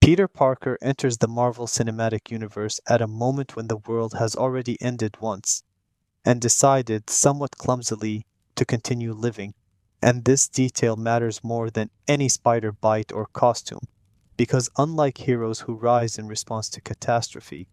Peter Parker enters the Marvel Cinematic Universe at a moment when the world has already ended once, and decided, somewhat clumsily, to continue living. And this detail matters more than any spider bite or costume, because unlike heroes who rise in response to catastrophe,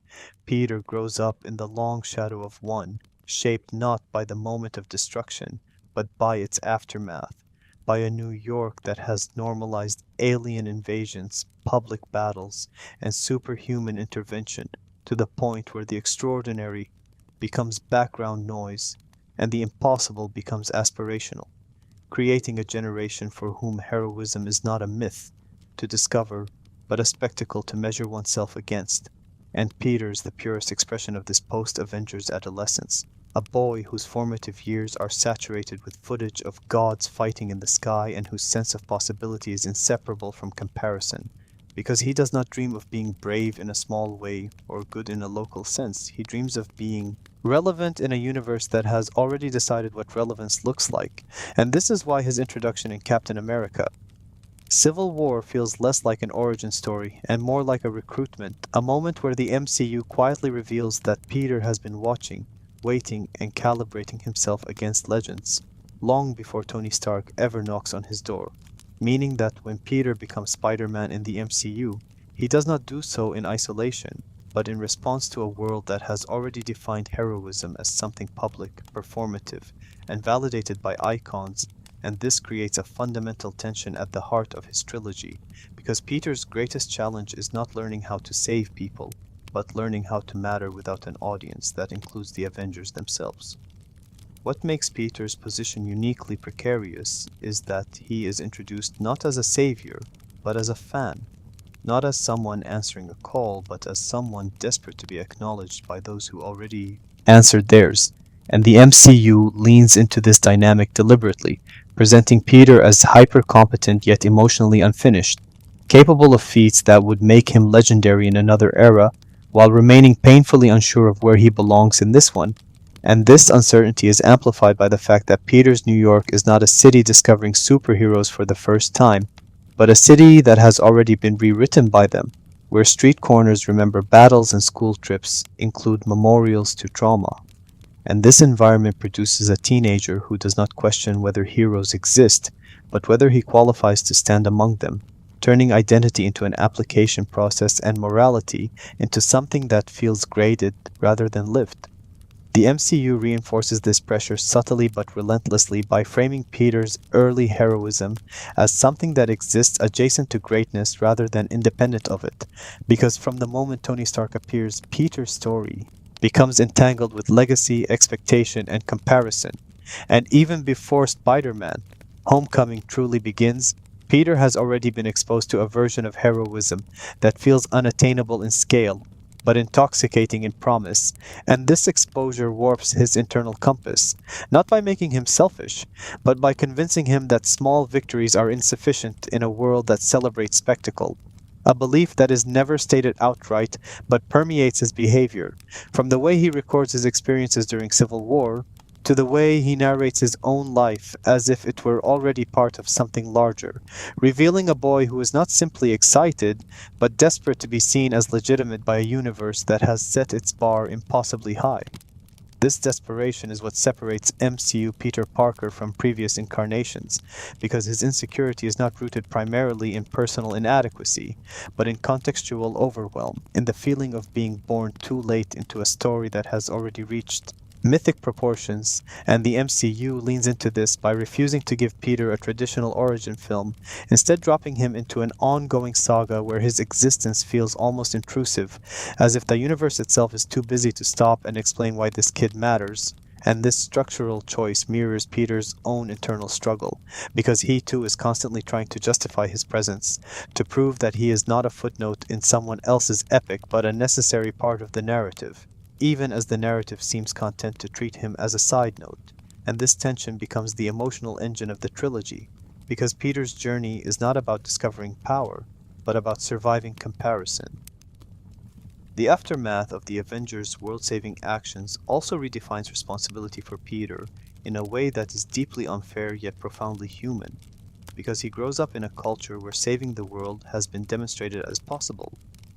Peter grows up in the long shadow of one, shaped not by the moment of destruction, but by its aftermath, by a New York that has normalized alien invasions, public battles, and superhuman intervention to the point where the extraordinary becomes background noise and the impossible becomes aspirational, creating a generation for whom heroism is not a myth to discover, but a spectacle to measure oneself against. And Peter's the purest expression of this post-Avengers adolescence, a boy whose formative years are saturated with footage of gods fighting in the sky and whose sense of possibility is inseparable from comparison. Because he does not dream of being brave in a small way or good in a local sense, he dreams of being relevant in a universe that has already decided what relevance looks like. And this is why his introduction in Captain America Civil War feels less like an origin story and more like a recruitment, a moment where the MCU quietly reveals that Peter has been watching, waiting, and calibrating himself against legends, long before Tony Stark ever knocks on his door. Meaning that when Peter becomes Spider-Man in the MCU, he does not do so in isolation, but in response to a world that has already defined heroism as something public, performative, and validated by icons, and this creates a fundamental tension at the heart of his trilogy, because Peter's greatest challenge is not learning how to save people, but learning how to matter without an audience that includes the Avengers themselves. What makes Peter's position uniquely precarious is that he is introduced not as a savior, but as a fan, not as someone answering a call, but as someone desperate to be acknowledged by those who already answered theirs. And the MCU leans into this dynamic deliberately, presenting Peter as hyper-competent yet emotionally unfinished, capable of feats that would make him legendary in another era, while remaining painfully unsure of where he belongs in this one. And this uncertainty is amplified by the fact that Peter's New York is not a city discovering superheroes for the first time, but a city that has already been rewritten by them, where street corners remember battles and school trips include memorials to trauma. And this environment produces a teenager who does not question whether heroes exist, but whether he qualifies to stand among them, turning identity into an application process and morality into something that feels graded rather than lived. The MCU reinforces this pressure subtly but relentlessly by framing Peter's early heroism as something that exists adjacent to greatness rather than independent of it, because from the moment Tony Stark appears, Peter's story becomes entangled with legacy, expectation, and comparison. And even before Spider-Man: Homecoming truly begins, Peter has already been exposed to a version of heroism that feels unattainable in scale, but intoxicating in promise, and this exposure warps his internal compass, not by making him selfish, but by convincing him that small victories are insufficient in a world that celebrates spectacle. A belief that is never stated outright, but permeates his behavior, from the way he records his experiences during Civil War, to the way he narrates his own life as if it were already part of something larger, revealing a boy who is not simply excited, but desperate to be seen as legitimate by a universe that has set its bar impossibly high. This desperation is what separates MCU Peter Parker from previous incarnations, because his insecurity is not rooted primarily in personal inadequacy, but in contextual overwhelm, in the feeling of being born too late into a story that has already reached mythic proportions, and the MCU leans into this by refusing to give Peter a traditional origin film, instead dropping him into an ongoing saga where his existence feels almost intrusive, as if the universe itself is too busy to stop and explain why this kid matters. And this structural choice mirrors Peter's own internal struggle, because he too is constantly trying to justify his presence, to prove that he is not a footnote in someone else's epic but a necessary part of the narrative, even as the narrative seems content to treat him as a side note. And this tension becomes the emotional engine of the trilogy, because Peter's journey is not about discovering power, but about surviving comparison. The aftermath of the Avengers' world-saving actions also redefines responsibility for Peter in a way that is deeply unfair yet profoundly human. because he grows up in a culture where saving the world has been demonstrated as possible,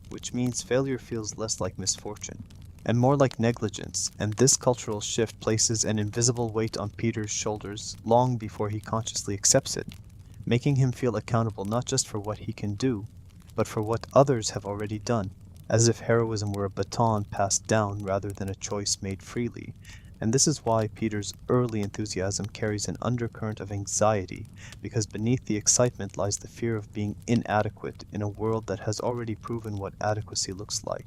which means failure feels less like misfortune and more like negligence, and this cultural shift places an invisible weight on Peter's shoulders long before he consciously accepts it, making him feel accountable not just for what he can do, but for what others have already done, as if heroism were a baton passed down rather than a choice made freely. And this is why Peter's early enthusiasm carries an undercurrent of anxiety, because beneath the excitement lies the fear of being inadequate in a world that has already proven what adequacy looks like.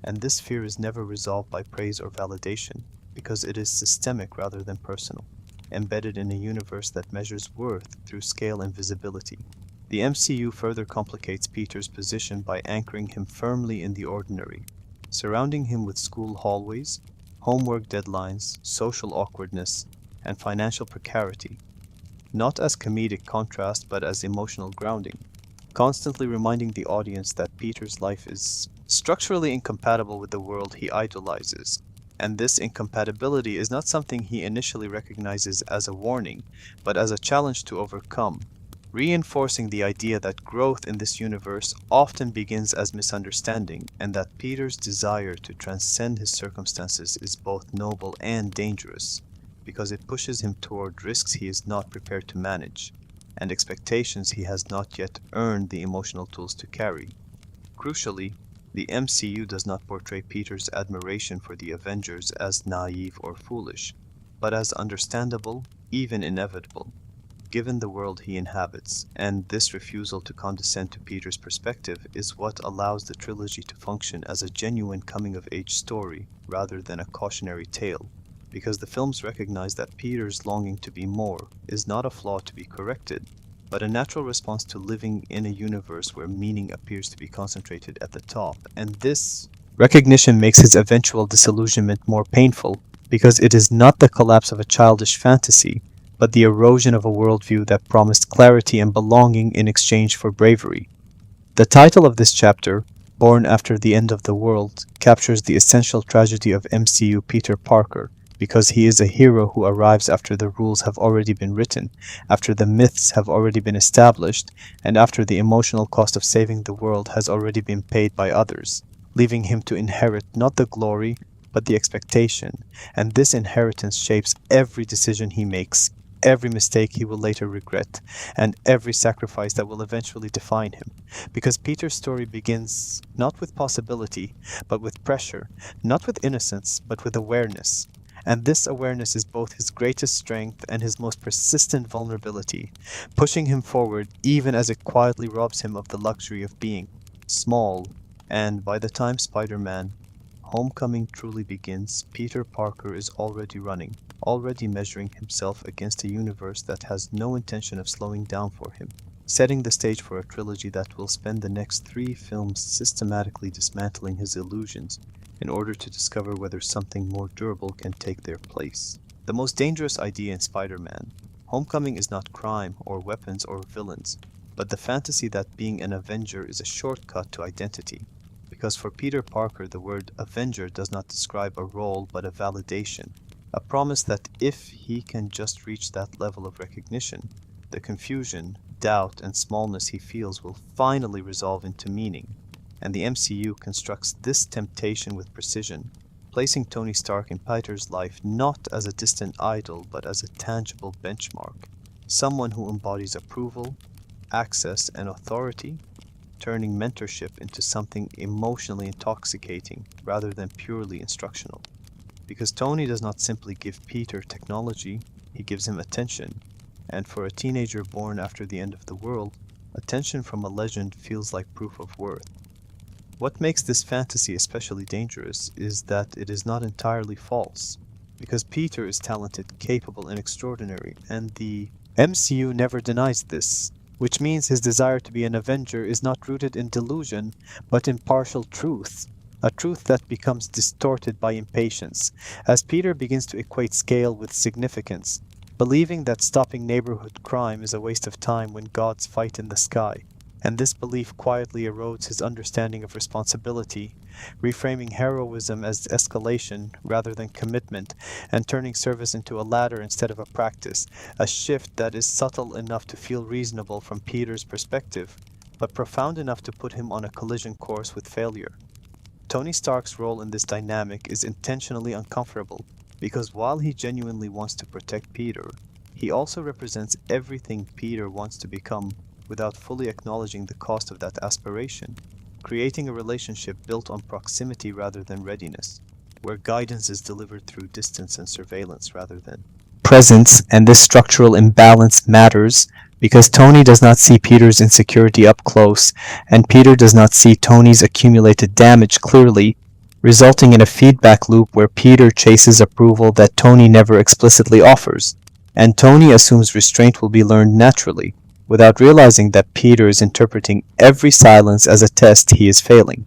And this fear is never resolved by praise or validation, because it is systemic rather than personal, embedded in a universe that measures worth through scale and visibility. The MCU further complicates Peter's position by anchoring him firmly in the ordinary, surrounding him with school hallways, homework deadlines, social awkwardness, and financial precarity, not as comedic contrast but as emotional grounding, constantly reminding the audience that Peter's life is structurally incompatible with the world he idolizes. And this incompatibility is not something he initially recognizes as a warning, but as a challenge to overcome, reinforcing the idea that growth in this universe often begins as misunderstanding, and that Peter's desire to transcend his circumstances is both noble and dangerous, because it pushes him toward risks he is not prepared to manage, and expectations he has not yet earned the emotional tools to carry. Crucially, the MCU does not portray Peter's admiration for the Avengers as naive or foolish, but as understandable, even inevitable, given the world he inhabits, and this refusal to condescend to Peter's perspective is what allows the trilogy to function as a genuine coming-of-age story rather than a cautionary tale, because the films recognize that Peter's longing to be more is not a flaw to be corrected, but a natural response to living in a universe where meaning appears to be concentrated at the top, and this recognition makes his eventual disillusionment more painful, because it is not the collapse of a childish fantasy, but the erosion of a worldview that promised clarity and belonging in exchange for bravery. The title of this chapter, Born After the End of the World, captures the essential tragedy of MCU Peter Parker, because he is a hero who arrives after the rules have already been written, after the myths have already been established, and after the emotional cost of saving the world has already been paid by others, leaving him to inherit not the glory, but the expectation, and this inheritance shapes every decision he makes, every mistake he will later regret, and every sacrifice that will eventually define him. Because Peter's story begins not with possibility, but with pressure, not with innocence, but with awareness. And this awareness is both his greatest strength and his most persistent vulnerability, pushing him forward even as it quietly robs him of the luxury of being small. And by the time Spider-Man Homecoming truly begins, Peter Parker is already running, already measuring himself against a universe that has no intention of slowing down for him, setting the stage for a trilogy that will spend the next 3 films systematically dismantling his illusions in order to discover whether something more durable can take their place. The most dangerous idea in Spider-Man Homecoming is not crime or weapons or villains, but the fantasy that being an Avenger is a shortcut to identity. Because for Peter Parker, the word Avenger does not describe a role but a validation, a promise that if he can just reach that level of recognition, the confusion, doubt, and smallness he feels will finally resolve into meaning. And the MCU constructs this temptation with precision, placing Tony Stark in Peter's life not as a distant idol but as a tangible benchmark, someone who embodies approval, access, and authority, turning mentorship into something emotionally intoxicating rather than purely instructional. Because Tony does not simply give Peter technology, he gives him attention, and for a teenager born after the end of the world, attention from a legend feels like proof of worth. What makes this fantasy especially dangerous is that it is not entirely false, because Peter is talented, capable, and extraordinary, and the MCU never denies this, which means his desire to be an Avenger is not rooted in delusion, but in partial truth, a truth that becomes distorted by impatience, as Peter begins to equate scale with significance, believing that stopping neighborhood crime is a waste of time when gods fight in the sky. and this belief quietly erodes his understanding of responsibility, reframing heroism as escalation rather than commitment, and turning service into a ladder instead of a practice, a shift that is subtle enough to feel reasonable from Peter's perspective, but profound enough to put him on a collision course with failure. Tony Stark's role in this dynamic is intentionally uncomfortable, because while he genuinely wants to protect Peter, he also represents everything Peter wants to become without fully acknowledging the cost of that aspiration, creating a relationship built on proximity rather than readiness, where guidance is delivered through distance and surveillance rather than presence, and this structural imbalance matters because Tony does not see Peter's insecurity up close, and Peter does not see Tony's accumulated damage clearly, resulting in a feedback loop where Peter chases approval that Tony never explicitly offers, and Tony assumes restraint will be learned naturally, without realizing that Peter is interpreting every silence as a test he is failing.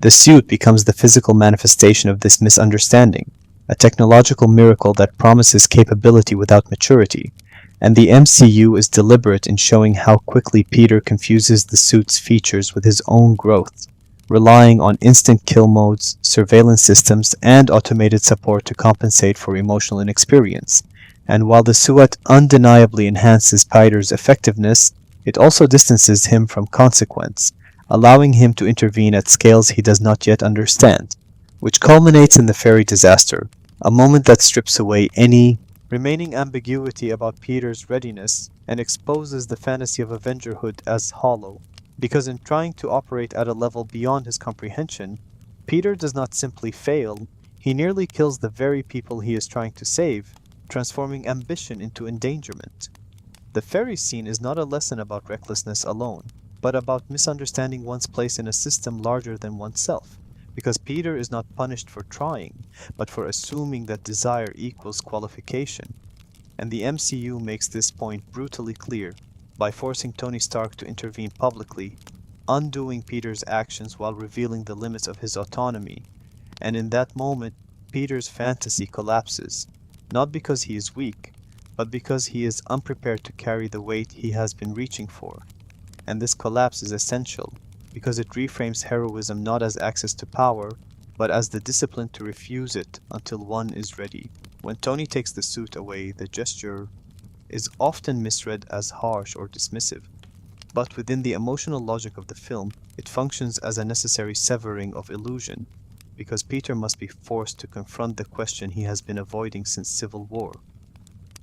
The suit becomes the physical manifestation of this misunderstanding, a technological miracle that promises capability without maturity, and the MCU is deliberate in showing how quickly Peter confuses the suit's features with his own growth, relying on instant kill modes, surveillance systems, and automated support to compensate for emotional inexperience. And while the suit undeniably enhances Peter's effectiveness, it also distances him from consequence, allowing him to intervene at scales he does not yet understand, which culminates in the fairy disaster, a moment that strips away any remaining ambiguity about Peter's readiness and exposes the fantasy of Avengerhood as hollow, because in trying to operate at a level beyond his comprehension, Peter does not simply fail, he nearly kills the very people he is trying to save, transforming ambition into endangerment. The fairy scene is not a lesson about recklessness alone, but about misunderstanding one's place in a system larger than oneself, because Peter is not punished for trying, but for assuming that desire equals qualification. And the MCU makes this point brutally clear by forcing Tony Stark to intervene publicly, undoing Peter's actions while revealing the limits of his autonomy. And in that moment, Peter's fantasy collapses, not because he is weak, but because he is unprepared to carry the weight he has been reaching for. And this collapse is essential, because it reframes heroism not as access to power, but as the discipline to refuse it until one is ready. When Tony takes the suit away, the gesture is often misread as harsh or dismissive, but within the emotional logic of the film, it functions as a necessary severing of illusion, because Peter must be forced to confront the question he has been avoiding since Civil War.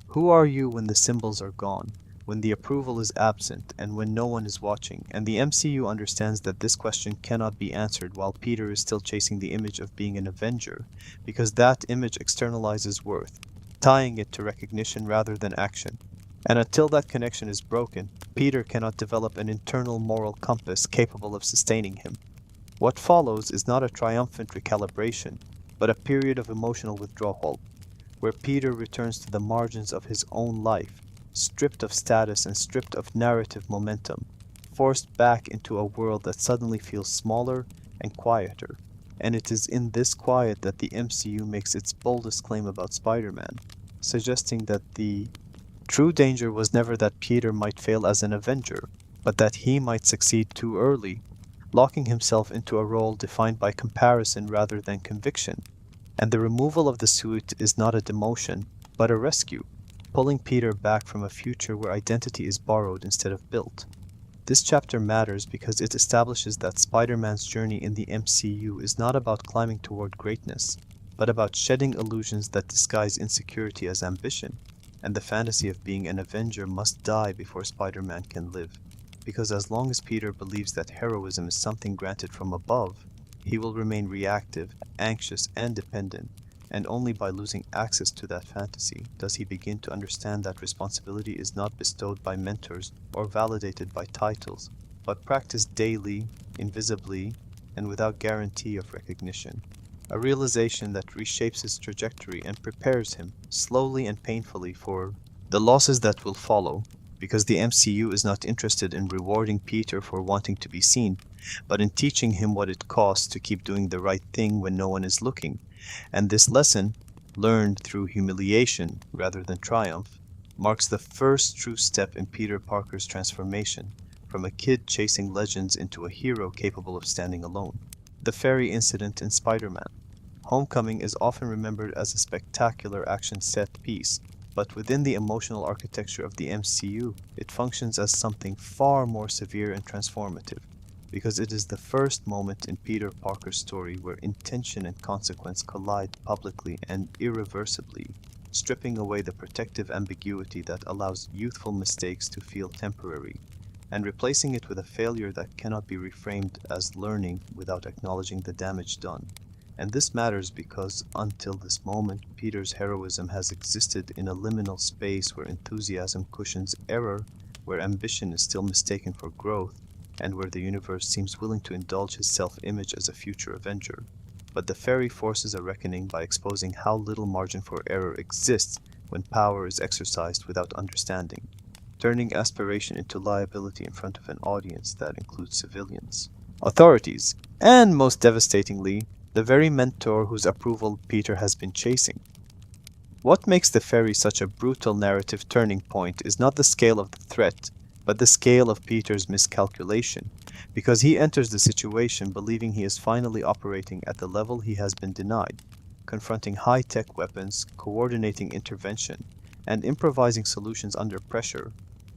Who are you when the symbols are gone, when the approval is absent, and when no one is watching? And the MCU understands that this question cannot be answered while Peter is still chasing the image of being an Avenger, because that image externalizes worth, tying it to recognition rather than action. And until that connection is broken, Peter cannot develop an internal moral compass capable of sustaining him. What follows is not a triumphant recalibration, but a period of emotional withdrawal, where Peter returns to the margins of his own life, stripped of status and stripped of narrative momentum, forced back into a world that suddenly feels smaller and quieter. And it is in this quiet that the MCU makes its boldest claim about Spider-Man, suggesting that the true danger was never that Peter might fail as an Avenger, but that he might succeed too early, locking himself into a role defined by comparison rather than conviction. And the removal of the suit is not a demotion, but a rescue, pulling Peter back from a future where identity is borrowed instead of built. This chapter matters because it establishes that Spider-Man's journey in the MCU is not about climbing toward greatness, but about shedding illusions that disguise insecurity as ambition, and the fantasy of being an Avenger must die before Spider-Man can live. Because as long as Peter believes that heroism is something granted from above, he will remain reactive, anxious, and dependent, and only by losing access to that fantasy does he begin to understand that responsibility is not bestowed by mentors or validated by titles, but practiced daily, invisibly, and without guarantee of recognition. A realization that reshapes his trajectory and prepares him, slowly and painfully, for the losses that will follow, because the MCU is not interested in rewarding Peter for wanting to be seen, but in teaching him what it costs to keep doing the right thing when no one is looking. And this lesson, learned through humiliation rather than triumph, marks the first true step in Peter Parker's transformation, from a kid chasing legends into a hero capable of standing alone. The ferry incident in Spider-Man. Homecoming is often remembered as a spectacular action set piece, but within the emotional architecture of the MCU, it functions as something far more severe and transformative, because it is the first moment in Peter Parker's story where intention and consequence collide publicly and irreversibly, stripping away the protective ambiguity that allows youthful mistakes to feel temporary, and replacing it with a failure that cannot be reframed as learning without acknowledging the damage done. And this matters because, until this moment, Peter's heroism has existed in a liminal space where enthusiasm cushions error, where ambition is still mistaken for growth, and where the universe seems willing to indulge his self-image as a future Avenger. But the ferry forces a reckoning by exposing how little margin for error exists when power is exercised without understanding, turning aspiration into liability in front of an audience that includes civilians, authorities, and most devastatingly, the very mentor whose approval Peter has been chasing. What makes the ferry such a brutal narrative turning point is not the scale of the threat, but the scale of Peter's miscalculation, because he enters the situation believing he is finally operating at the level he has been denied, confronting high-tech weapons, coordinating intervention, and improvising solutions under pressure,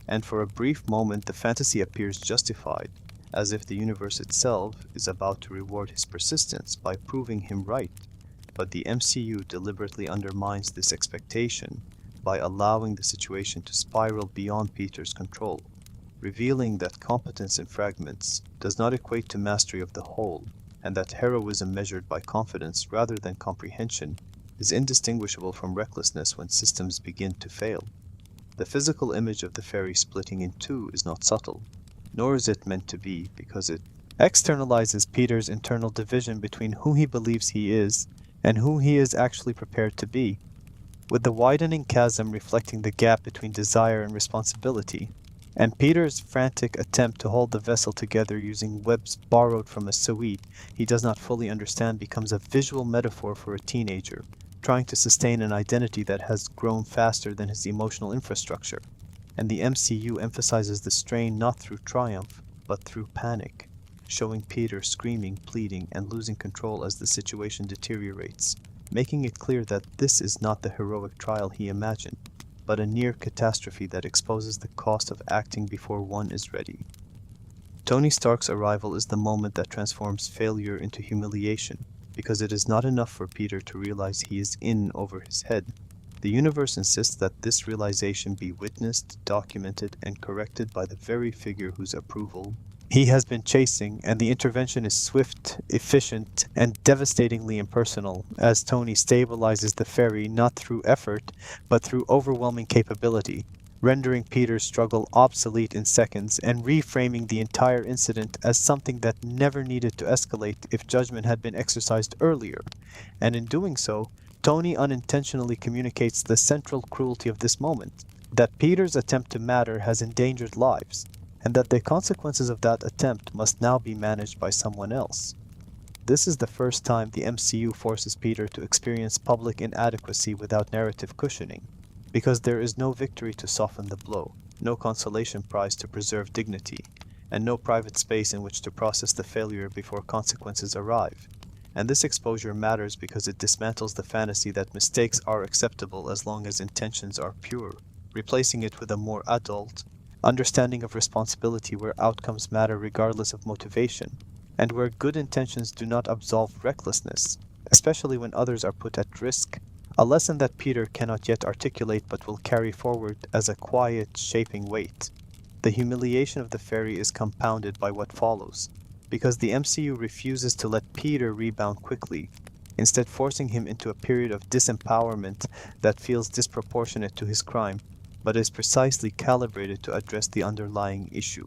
and for a brief moment the fantasy appears justified, as if the universe itself is about to reward his persistence by proving him right. But the MCU deliberately undermines this expectation by allowing the situation to spiral beyond Peter's control, revealing that competence in fragments does not equate to mastery of the whole, and that heroism measured by confidence rather than comprehension is indistinguishable from recklessness when systems begin to fail. The physical image of the ferry splitting in two is not subtle, nor is it meant to be, because it externalizes Peter's internal division between who he believes he is and who he is actually prepared to be, with the widening chasm reflecting the gap between desire and responsibility, and Peter's frantic attempt to hold the vessel together using webs borrowed from a suite he does not fully understand becomes a visual metaphor for a teenager trying to sustain an identity that has grown faster than his emotional infrastructure. And the MCU emphasizes the strain not through triumph, but through panic, showing Peter screaming, pleading, and losing control as the situation deteriorates, making it clear that this is not the heroic trial he imagined, but a near catastrophe that exposes the cost of acting before one is ready. Tony Stark's arrival is the moment that transforms failure into humiliation, because it is not enough for Peter to realize he is in over his head. The universe insists that this realization be witnessed, documented, and corrected by the very figure whose approval he has been chasing, and the intervention is swift, efficient, and devastatingly impersonal, as Tony stabilizes the ferry not through effort, but through overwhelming capability, rendering Peter's struggle obsolete in seconds and reframing the entire incident as something that never needed to escalate if judgment had been exercised earlier. And in doing so, Tony unintentionally communicates the central cruelty of this moment, that Peter's attempt to matter has endangered lives, and that the consequences of that attempt must now be managed by someone else. This is the first time the MCU forces Peter to experience public inadequacy without narrative cushioning, because there is no victory to soften the blow, no consolation prize to preserve dignity, and no private space in which to process the failure before consequences arrive. And this exposure matters because it dismantles the fantasy that mistakes are acceptable as long as intentions are pure, replacing it with a more adult understanding of responsibility where outcomes matter regardless of motivation, and where good intentions do not absolve recklessness, especially when others are put at risk, a lesson that Peter cannot yet articulate but will carry forward as a quiet, shaping weight. The humiliation of the ferry is compounded by what follows, because the MCU refuses to let Peter rebound quickly, instead forcing him into a period of disempowerment that feels disproportionate to his crime, but is precisely calibrated to address the underlying issue.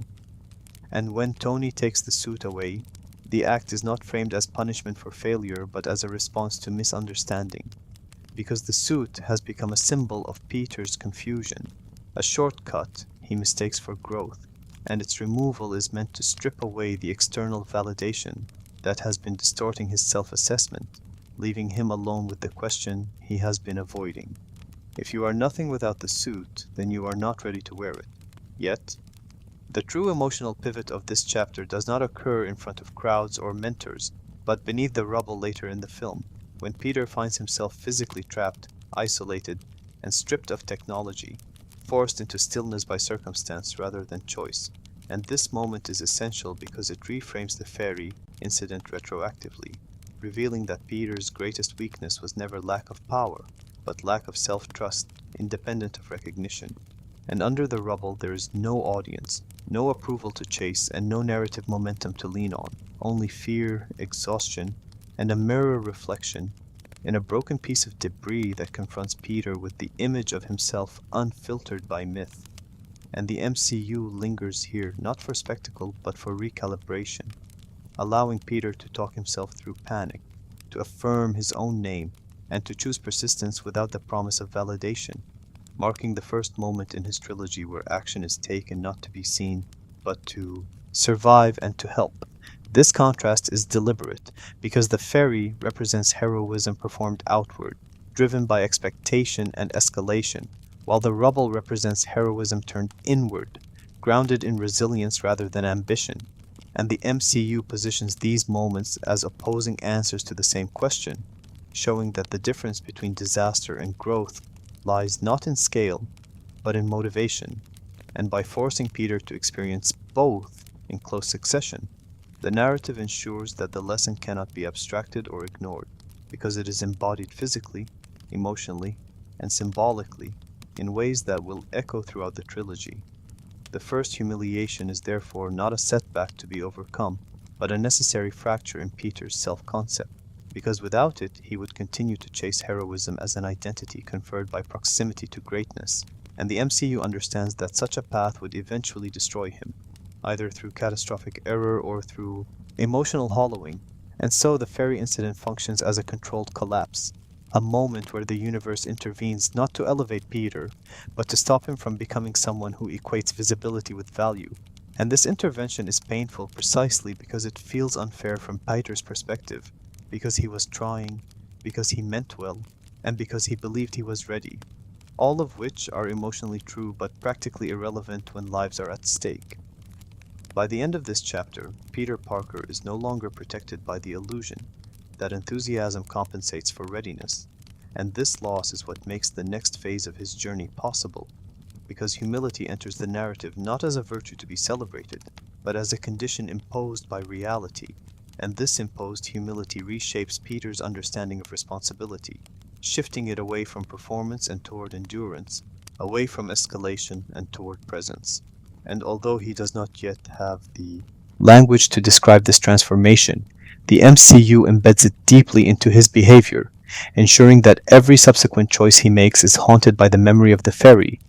And when Tony takes the suit away, the act is not framed as punishment for failure, but as a response to misunderstanding, because the suit has become a symbol of Peter's confusion, a shortcut he mistakes for growth, and its removal is meant to strip away the external validation that has been distorting his self-assessment, leaving him alone with the question he has been avoiding. If you are nothing without the suit, then you are not ready to wear it. Yet, The true emotional pivot of this chapter does not occur in front of crowds or mentors, but beneath the rubble later in the film, when Peter finds himself physically trapped, isolated, and stripped of technology, forced into stillness by circumstance rather than choice. And this moment is essential because it reframes the fairy incident retroactively, revealing that Peter's greatest weakness was never lack of power, but lack of self-trust, independent of recognition. And under the rubble there is no audience, no approval to chase, and no narrative momentum to lean on, only fear, exhaustion, and a mirror reflection in a broken piece of debris that confronts Peter with the image of himself unfiltered by myth. And the MCU lingers here not for spectacle but for recalibration, allowing Peter to talk himself through panic, to affirm his own name, and to choose persistence without the promise of validation, marking the first moment in his trilogy where action is taken not to be seen, but to survive and to help. This contrast is deliberate, because the fairy represents heroism performed outward, driven by expectation and escalation, while the rubble represents heroism turned inward, grounded in resilience rather than ambition. And the MCU positions these moments as opposing answers to the same question, showing that the difference between disaster and growth lies not in scale, but in motivation, and by forcing Peter to experience both in close succession, the narrative ensures that the lesson cannot be abstracted or ignored, because it is embodied physically, emotionally, and symbolically in ways that will echo throughout the trilogy. The first humiliation is therefore not a setback to be overcome, but a necessary fracture in Peter's self-concept, because without it he would continue to chase heroism as an identity conferred by proximity to greatness, and the MCU understands that such a path would eventually destroy him, either through catastrophic error or through emotional hollowing, and so the fairy incident functions as a controlled collapse, a moment where the universe intervenes not to elevate Peter, but to stop him from becoming someone who equates visibility with value. And this intervention is painful precisely because it feels unfair from Peter's perspective, because he was trying, because he meant well, and because he believed he was ready, all of which are emotionally true but practically irrelevant when lives are at stake. By the end of this chapter, Peter Parker is no longer protected by the illusion that enthusiasm compensates for readiness, and this loss is what makes the next phase of his journey possible, because humility enters the narrative not as a virtue to be celebrated, but as a condition imposed by reality, and this imposed humility reshapes Peter's understanding of responsibility, shifting it away from performance and toward endurance, away from escalation and toward presence. And although he does not yet have the language to describe this transformation, the MCU embeds it deeply into his behavior, ensuring that every subsequent choice he makes is haunted by the memory of the fairy,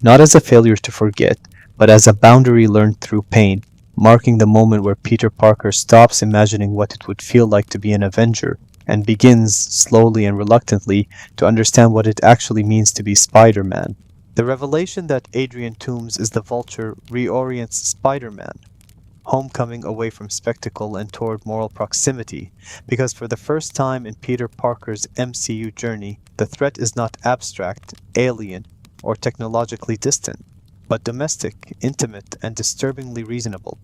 not as a failure to forget, but as a boundary learned through pain, marking the moment where Peter Parker stops imagining what it would feel like to be an Avenger and begins, slowly and reluctantly, to understand what it actually means to be Spider-Man. The revelation that Adrian Toomes is the Vulture reorients Spider-Man, homecoming away from spectacle and toward moral proximity, because for the first time in Peter Parker's MCU journey, the threat is not abstract, alien, or technologically distant, but domestic, intimate, and disturbingly reasonable.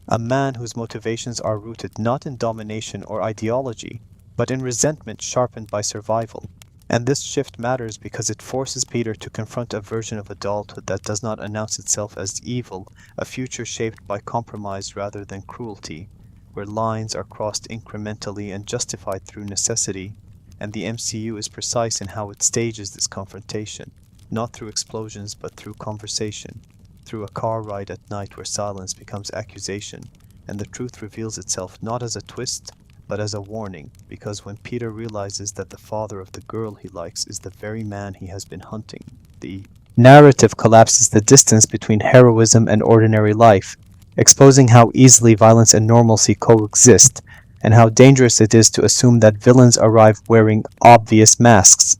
A man whose motivations are rooted not in domination or ideology, but in resentment sharpened by survival. And this shift matters because it forces Peter to confront a version of adulthood that does not announce itself as evil, a future shaped by compromise rather than cruelty, where lines are crossed incrementally and justified through necessity, and the MCU is precise in how it stages this confrontation, not through explosions but through conversation, through a car ride at night where silence becomes accusation, and the truth reveals itself not as a twist, but as a warning, because when Peter realizes that the father of the girl he likes is the very man he has been hunting, the narrative collapses the distance between heroism and ordinary life, exposing how easily violence and normalcy coexist, and how dangerous it is to assume that villains arrive wearing obvious masks.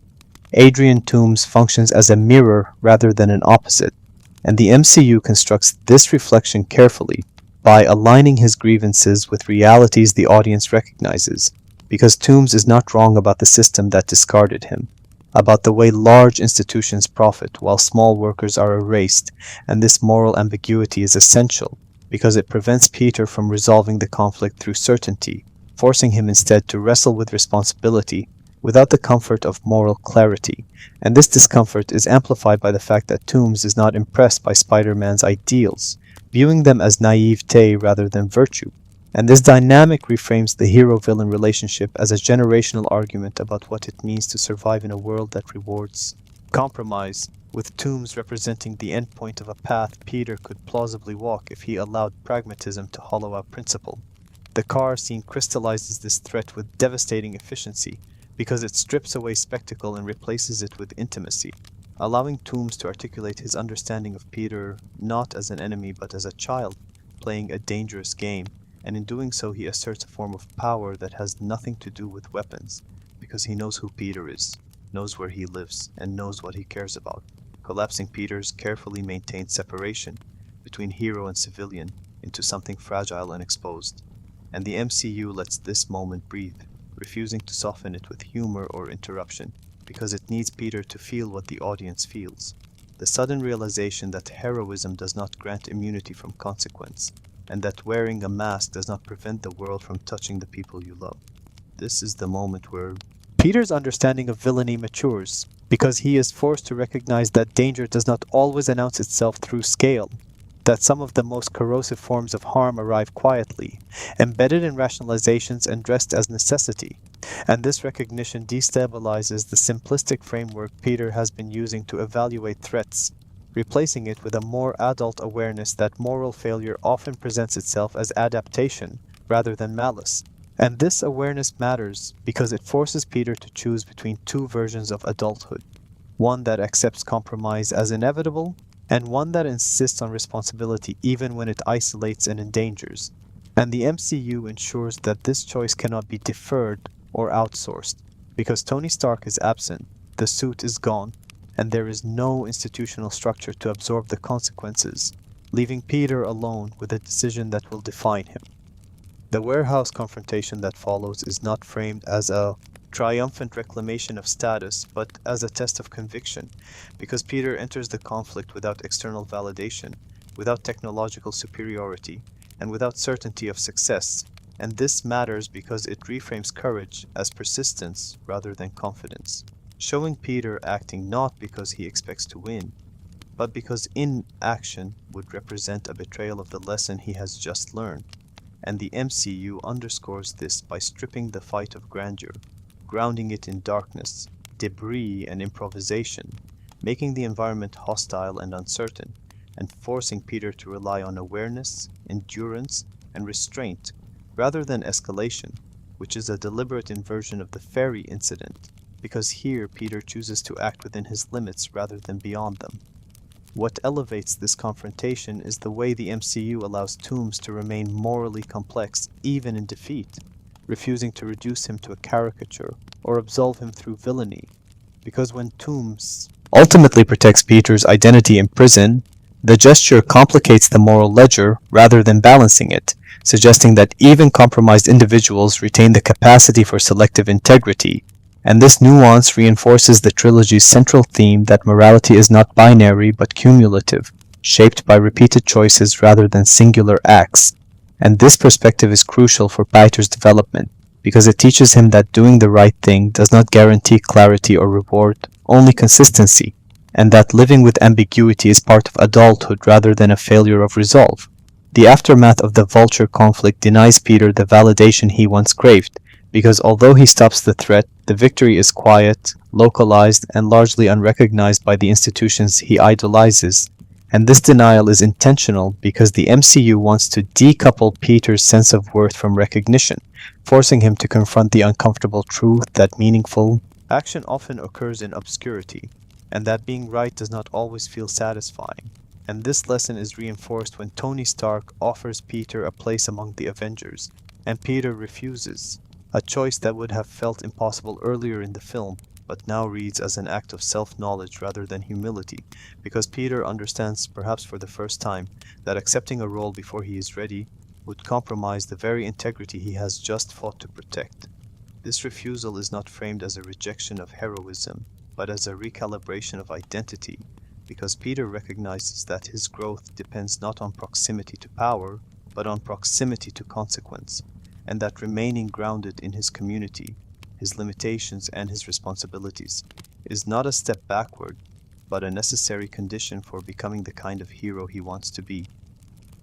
Adrian Toomes functions as a mirror rather than an opposite, and the MCU constructs this reflection carefully, by aligning his grievances with realities the audience recognizes, because Toomes is not wrong about the system that discarded him. about the way large institutions profit while small workers are erased, and this moral ambiguity is essential because it prevents Peter from resolving the conflict through certainty, forcing him instead to wrestle with responsibility without the comfort of moral clarity. And this discomfort is amplified by the fact that Toomes is not impressed by Spider-Man's ideals, viewing them as naivete rather than virtue. And this dynamic reframes the hero-villain relationship as a generational argument about what it means to survive in a world that rewards compromise, with Toomes representing the endpoint of a path Peter could plausibly walk if he allowed pragmatism to hollow out principle. The car scene crystallizes this threat with devastating efficiency because it strips away spectacle and replaces it with intimacy, allowing Toomes to articulate his understanding of Peter not as an enemy but as a child playing a dangerous game, and in doing so he asserts a form of power that has nothing to do with weapons, because he knows who Peter is, knows where he lives, and knows what he cares about, collapsing Peter's carefully maintained separation between hero and civilian into something fragile and exposed. And the MCU lets this moment breathe, refusing to soften it with humor or interruption, because it needs Peter to feel what the audience feels. The sudden realization that heroism does not grant immunity from consequence, and that wearing a mask does not prevent the world from touching the people you love. This is the moment where Peter's understanding of villainy matures, because he is forced to recognize that danger does not always announce itself through scale, that some of the most corrosive forms of harm arrive quietly, embedded in rationalizations and dressed as necessity. And this recognition destabilizes the simplistic framework Peter has been using to evaluate threats, replacing it with a more adult awareness that moral failure often presents itself as adaptation rather than malice. And this awareness matters because it forces Peter to choose between two versions of adulthood, one that accepts compromise as inevitable, and one that insists on responsibility even when it isolates and endangers. And the MCU ensures that this choice cannot be deferred or outsourced, because Tony Stark is absent, the suit is gone, and there is no institutional structure to absorb the consequences, leaving Peter alone with a decision that will define him. The warehouse confrontation that follows is not framed as a triumphant reclamation of status, but as a test of conviction, because Peter enters the conflict without external validation, without technological superiority, and without certainty of success. And this matters because it reframes courage as persistence rather than confidence, showing Peter acting not because he expects to win, but because inaction would represent a betrayal of the lesson he has just learned. And the MCU underscores this by stripping the fight of grandeur, grounding it in darkness, debris, and improvisation, making the environment hostile and uncertain, and forcing Peter to rely on awareness, endurance, and restraint, rather than escalation, which is a deliberate inversion of the ferry incident, because here Peter chooses to act within his limits rather than beyond them. What elevates this confrontation is the way the MCU allows Toomes to remain morally complex even in defeat, refusing to reduce him to a caricature or absolve him through villainy, because when Toomes ultimately protects Peter's identity in prison, the gesture complicates the moral ledger rather than balancing it, suggesting that even compromised individuals retain the capacity for selective integrity. And this nuance reinforces the trilogy's central theme that morality is not binary but cumulative, shaped by repeated choices rather than singular acts. And this perspective is crucial for Peter's development, because it teaches him that doing the right thing does not guarantee clarity or reward, only consistency, and that living with ambiguity is part of adulthood rather than a failure of resolve. The aftermath of the Vulture conflict denies Peter the validation he once craved, because although he stops the threat, the victory is quiet, localized, and largely unrecognized by the institutions he idolizes. And this denial is intentional because the MCU wants to decouple Peter's sense of worth from recognition, forcing him to confront the uncomfortable truth that meaningful action often occurs in obscurity, and that being right does not always feel satisfying. And this lesson is reinforced when Tony Stark offers Peter a place among the Avengers, and Peter refuses, a choice that would have felt impossible earlier in the film, but now reads as an act of self-knowledge rather than humility, because Peter understands, perhaps for the first time, that accepting a role before he is ready would compromise the very integrity he has just fought to protect. This refusal is not framed as a rejection of heroism, but as a recalibration of identity, because Peter recognizes that his growth depends not on proximity to power, but on proximity to consequence, and that remaining grounded in his community, his limitations, and his responsibilities is not a step backward, but a necessary condition for becoming the kind of hero he wants to be.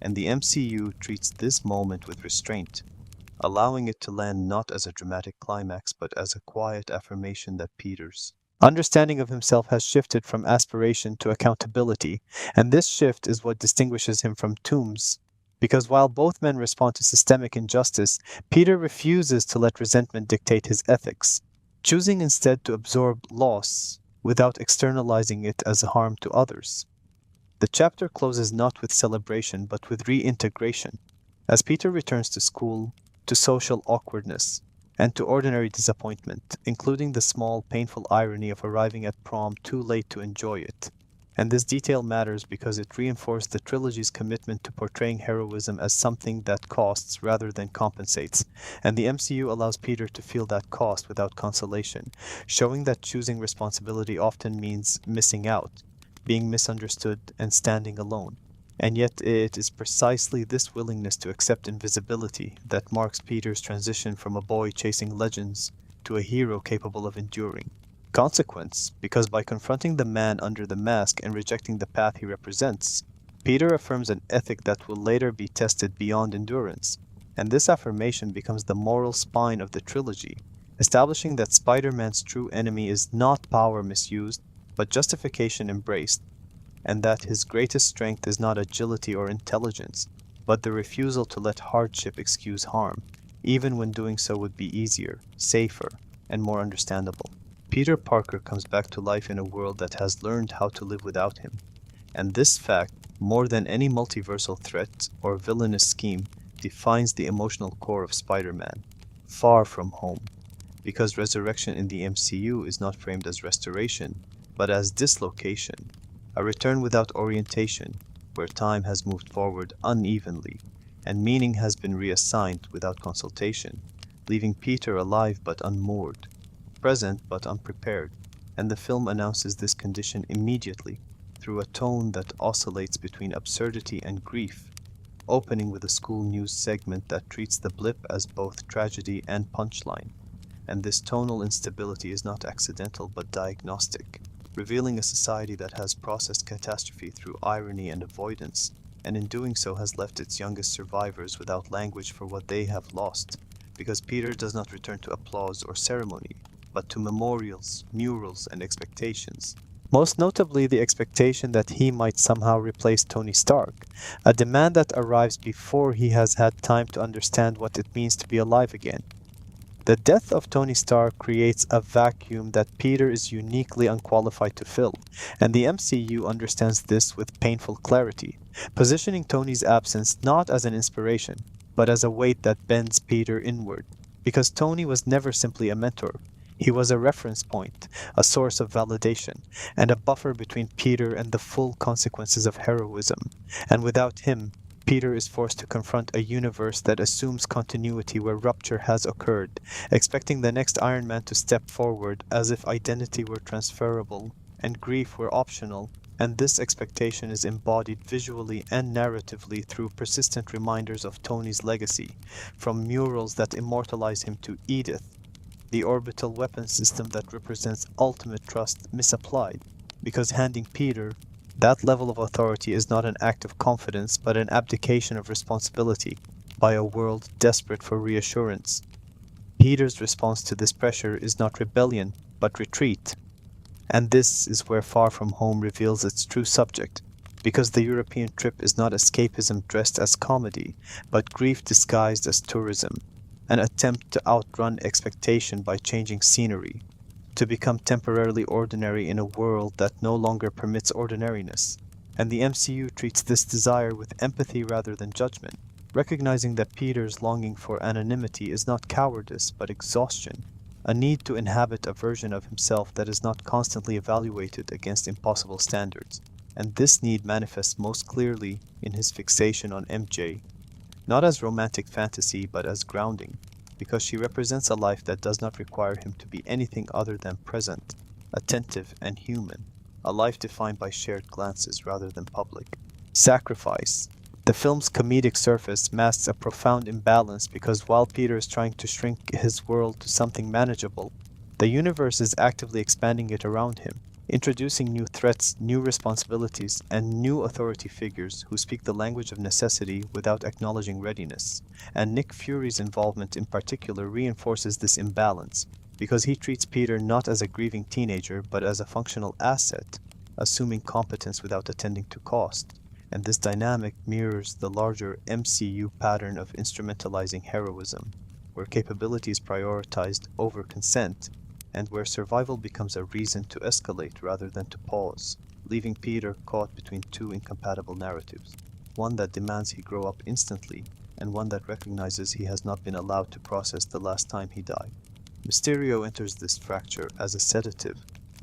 And the MCU treats this moment with restraint, allowing it to land not as a dramatic climax, but as a quiet affirmation that Peter's understanding of himself has shifted from aspiration to accountability, and this shift is what distinguishes him from Toombs. Because while both men respond to systemic injustice, Peter refuses to let resentment dictate his ethics, choosing instead to absorb loss without externalizing it as a harm to others. The chapter closes not with celebration but with reintegration, as Peter returns to school, to social awkwardness, and to ordinary disappointment, including the small, painful irony of arriving at prom too late to enjoy it. And this detail matters because it reinforced the trilogy's commitment to portraying heroism as something that costs rather than compensates, and the MCU allows Peter to feel that cost without consolation, showing that choosing responsibility often means missing out, being misunderstood, and standing alone. And yet it is precisely this willingness to accept invisibility that marks Peter's transition from a boy chasing legends to a hero capable of enduring consequence, because by confronting the man under the mask and rejecting the path he represents, Peter affirms an ethic that will later be tested beyond endurance. And this affirmation becomes the moral spine of the trilogy, establishing that Spider-Man's true enemy is not power misused, but justification embraced, and that his greatest strength is not agility or intelligence, but the refusal to let hardship excuse harm, even when doing so would be easier, safer, and more understandable. Peter Parker comes back to life in a world that has learned how to live without him, and this fact, more than any multiversal threat or villainous scheme, defines the emotional core of Spider-Man, far from home, because resurrection in the MCU is not framed as restoration, but as dislocation, a return without orientation, where time has moved forward unevenly, and meaning has been reassigned without consultation, leaving Peter alive but unmoored, present but unprepared, and the film announces this condition immediately, through a tone that oscillates between absurdity and grief, opening with a school news segment that treats the blip as both tragedy and punchline. And this tonal instability is not accidental but diagnostic, revealing a society that has processed catastrophe through irony and avoidance, and in doing so has left its youngest survivors without language for what they have lost, because Peter does not return to applause or ceremony, but to memorials, murals, and expectations. Most notably the expectation that he might somehow replace Tony Stark, a demand that arrives before he has had time to understand what it means to be alive again. The death of Tony Stark creates a vacuum that Peter is uniquely unqualified to fill, and the MCU understands this with painful clarity, positioning Tony's absence not as an inspiration, but as a weight that bends Peter inward. Because Tony was never simply a mentor. He was a reference point, a source of validation, and a buffer between Peter and the full consequences of heroism. And without him, Peter is forced to confront a universe that assumes continuity where rupture has occurred, expecting the next Iron Man to step forward as if identity were transferable and grief were optional, and this expectation is embodied visually and narratively through persistent reminders of Tony's legacy, from murals that immortalize him to Edith, the orbital weapon system that represents ultimate trust misapplied, because handing Peter that level of authority is not an act of confidence but an abdication of responsibility by a world desperate for reassurance. Peter's response to this pressure is not rebellion but retreat, and this is where Far From Home reveals its true subject, because the European trip is not escapism dressed as comedy, but grief disguised as tourism, an attempt to outrun expectation by changing scenery, to become temporarily ordinary in a world that no longer permits ordinariness. And the MCU treats this desire with empathy rather than judgment, recognizing that Peter's longing for anonymity is not cowardice but exhaustion, a need to inhabit a version of himself that is not constantly evaluated against impossible standards. And this need manifests most clearly in his fixation on MJ, not as romantic fantasy but as grounding, because she represents a life that does not require him to be anything other than present, attentive, and human, a life defined by shared glances rather than public. Sacrifice. The film's comedic surface masks a profound imbalance because while Peter is trying to shrink his world to something manageable, the universe is actively expanding it around him, introducing new threats, new responsibilities, and new authority figures who speak the language of necessity without acknowledging readiness. And Nick Fury's involvement in particular reinforces this imbalance, because he treats Peter not as a grieving teenager but as a functional asset, assuming competence without attending to cost. And this dynamic mirrors the larger MCU pattern of instrumentalizing heroism, where capability is prioritized over consent, and where survival becomes a reason to escalate rather than to pause, leaving Peter caught between two incompatible narratives, one that demands he grow up instantly, and one that recognizes he has not been allowed to process the last time he died. Mysterio enters this fracture as a sedative,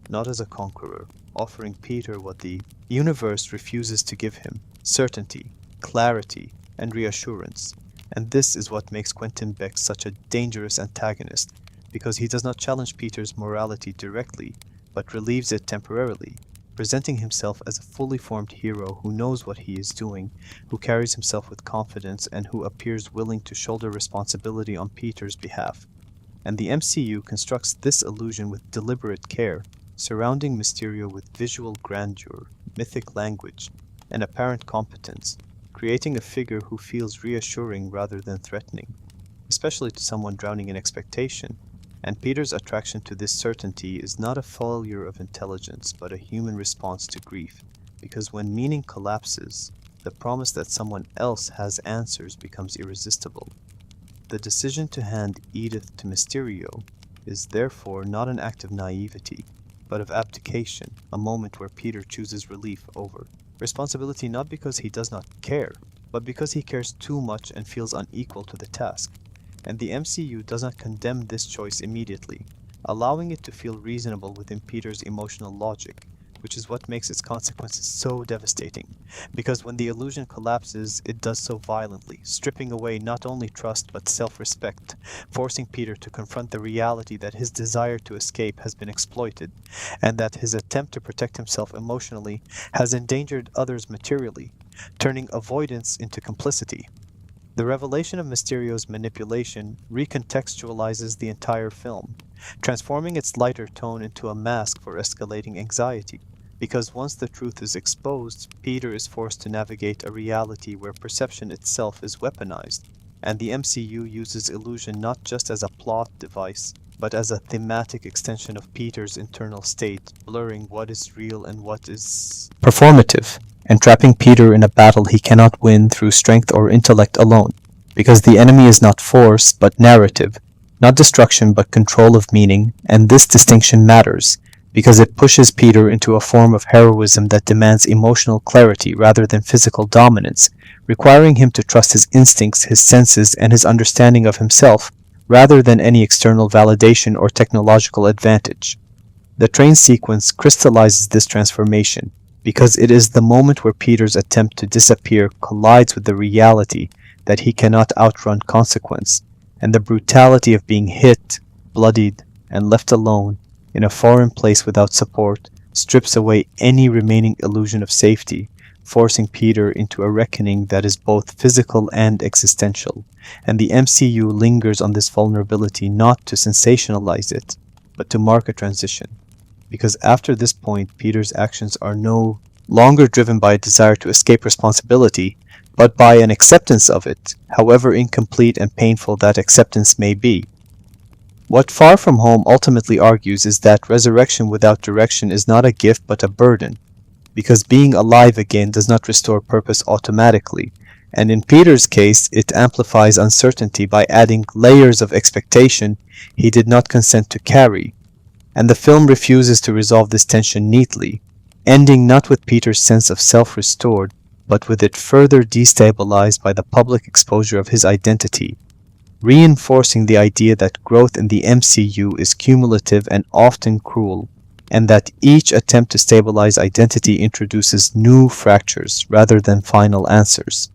not as a conqueror, offering Peter what the universe refuses to give him: certainty, clarity, and reassurance. And this is what makes Quentin Beck such a dangerous antagonist, because he does not challenge Peter's morality directly, but relieves it temporarily, presenting himself as a fully formed hero who knows what he is doing, who carries himself with confidence, and who appears willing to shoulder responsibility on Peter's behalf. And the MCU constructs this illusion with deliberate care, surrounding Mysterio with visual grandeur, mythic language, and apparent competence, creating a figure who feels reassuring rather than threatening, especially to someone drowning in expectation. And Peter's attraction to this certainty is not a failure of intelligence, but a human response to grief, because when meaning collapses, the promise that someone else has answers becomes irresistible. The decision to hand Edith to Mysterio is therefore not an act of naivety, but of abdication, a moment where Peter chooses relief over responsibility, not because he does not care, but because he cares too much and feels unequal to the task. And the MCU does not condemn this choice immediately, allowing it to feel reasonable within Peter's emotional logic, which is what makes its consequences so devastating, because when the illusion collapses, it does so violently, stripping away not only trust but self-respect, forcing Peter to confront the reality that his desire to escape has been exploited, and that his attempt to protect himself emotionally has endangered others materially, turning avoidance into complicity. The revelation of Mysterio's manipulation recontextualizes the entire film, transforming its lighter tone into a mask for escalating anxiety, because once the truth is exposed, Peter is forced to navigate a reality where perception itself is weaponized, and the MCU uses illusion not just as a plot device, but as a thematic extension of Peter's internal state, blurring what is real and what is performative, and trapping Peter in a battle he cannot win through strength or intellect alone, because the enemy is not force but narrative, not destruction but control of meaning, and this distinction matters, because it pushes Peter into a form of heroism that demands emotional clarity rather than physical dominance, requiring him to trust his instincts, his senses, and his understanding of himself, rather than any external validation or technological advantage. The train sequence crystallizes this transformation, because it is the moment where Peter's attempt to disappear collides with the reality that he cannot outrun consequence, and the brutality of being hit, bloodied, and left alone in a foreign place without support strips away any remaining illusion of safety, forcing Peter into a reckoning that is both physical and existential. And the MCU lingers on this vulnerability not to sensationalize it, but to mark a transition. Because after this point, Peter's actions are no longer driven by a desire to escape responsibility, but by an acceptance of it, however incomplete and painful that acceptance may be. What Far From Home ultimately argues is that resurrection without direction is not a gift but a burden, because being alive again does not restore purpose automatically, and in Peter's case, it amplifies uncertainty by adding layers of expectation he did not consent to carry. And the film refuses to resolve this tension neatly, ending not with Peter's sense of self restored, but with it further destabilized by the public exposure of his identity, reinforcing the idea that growth in the MCU is cumulative and often cruel, and that each attempt to stabilize identity introduces new fractures rather than final answers.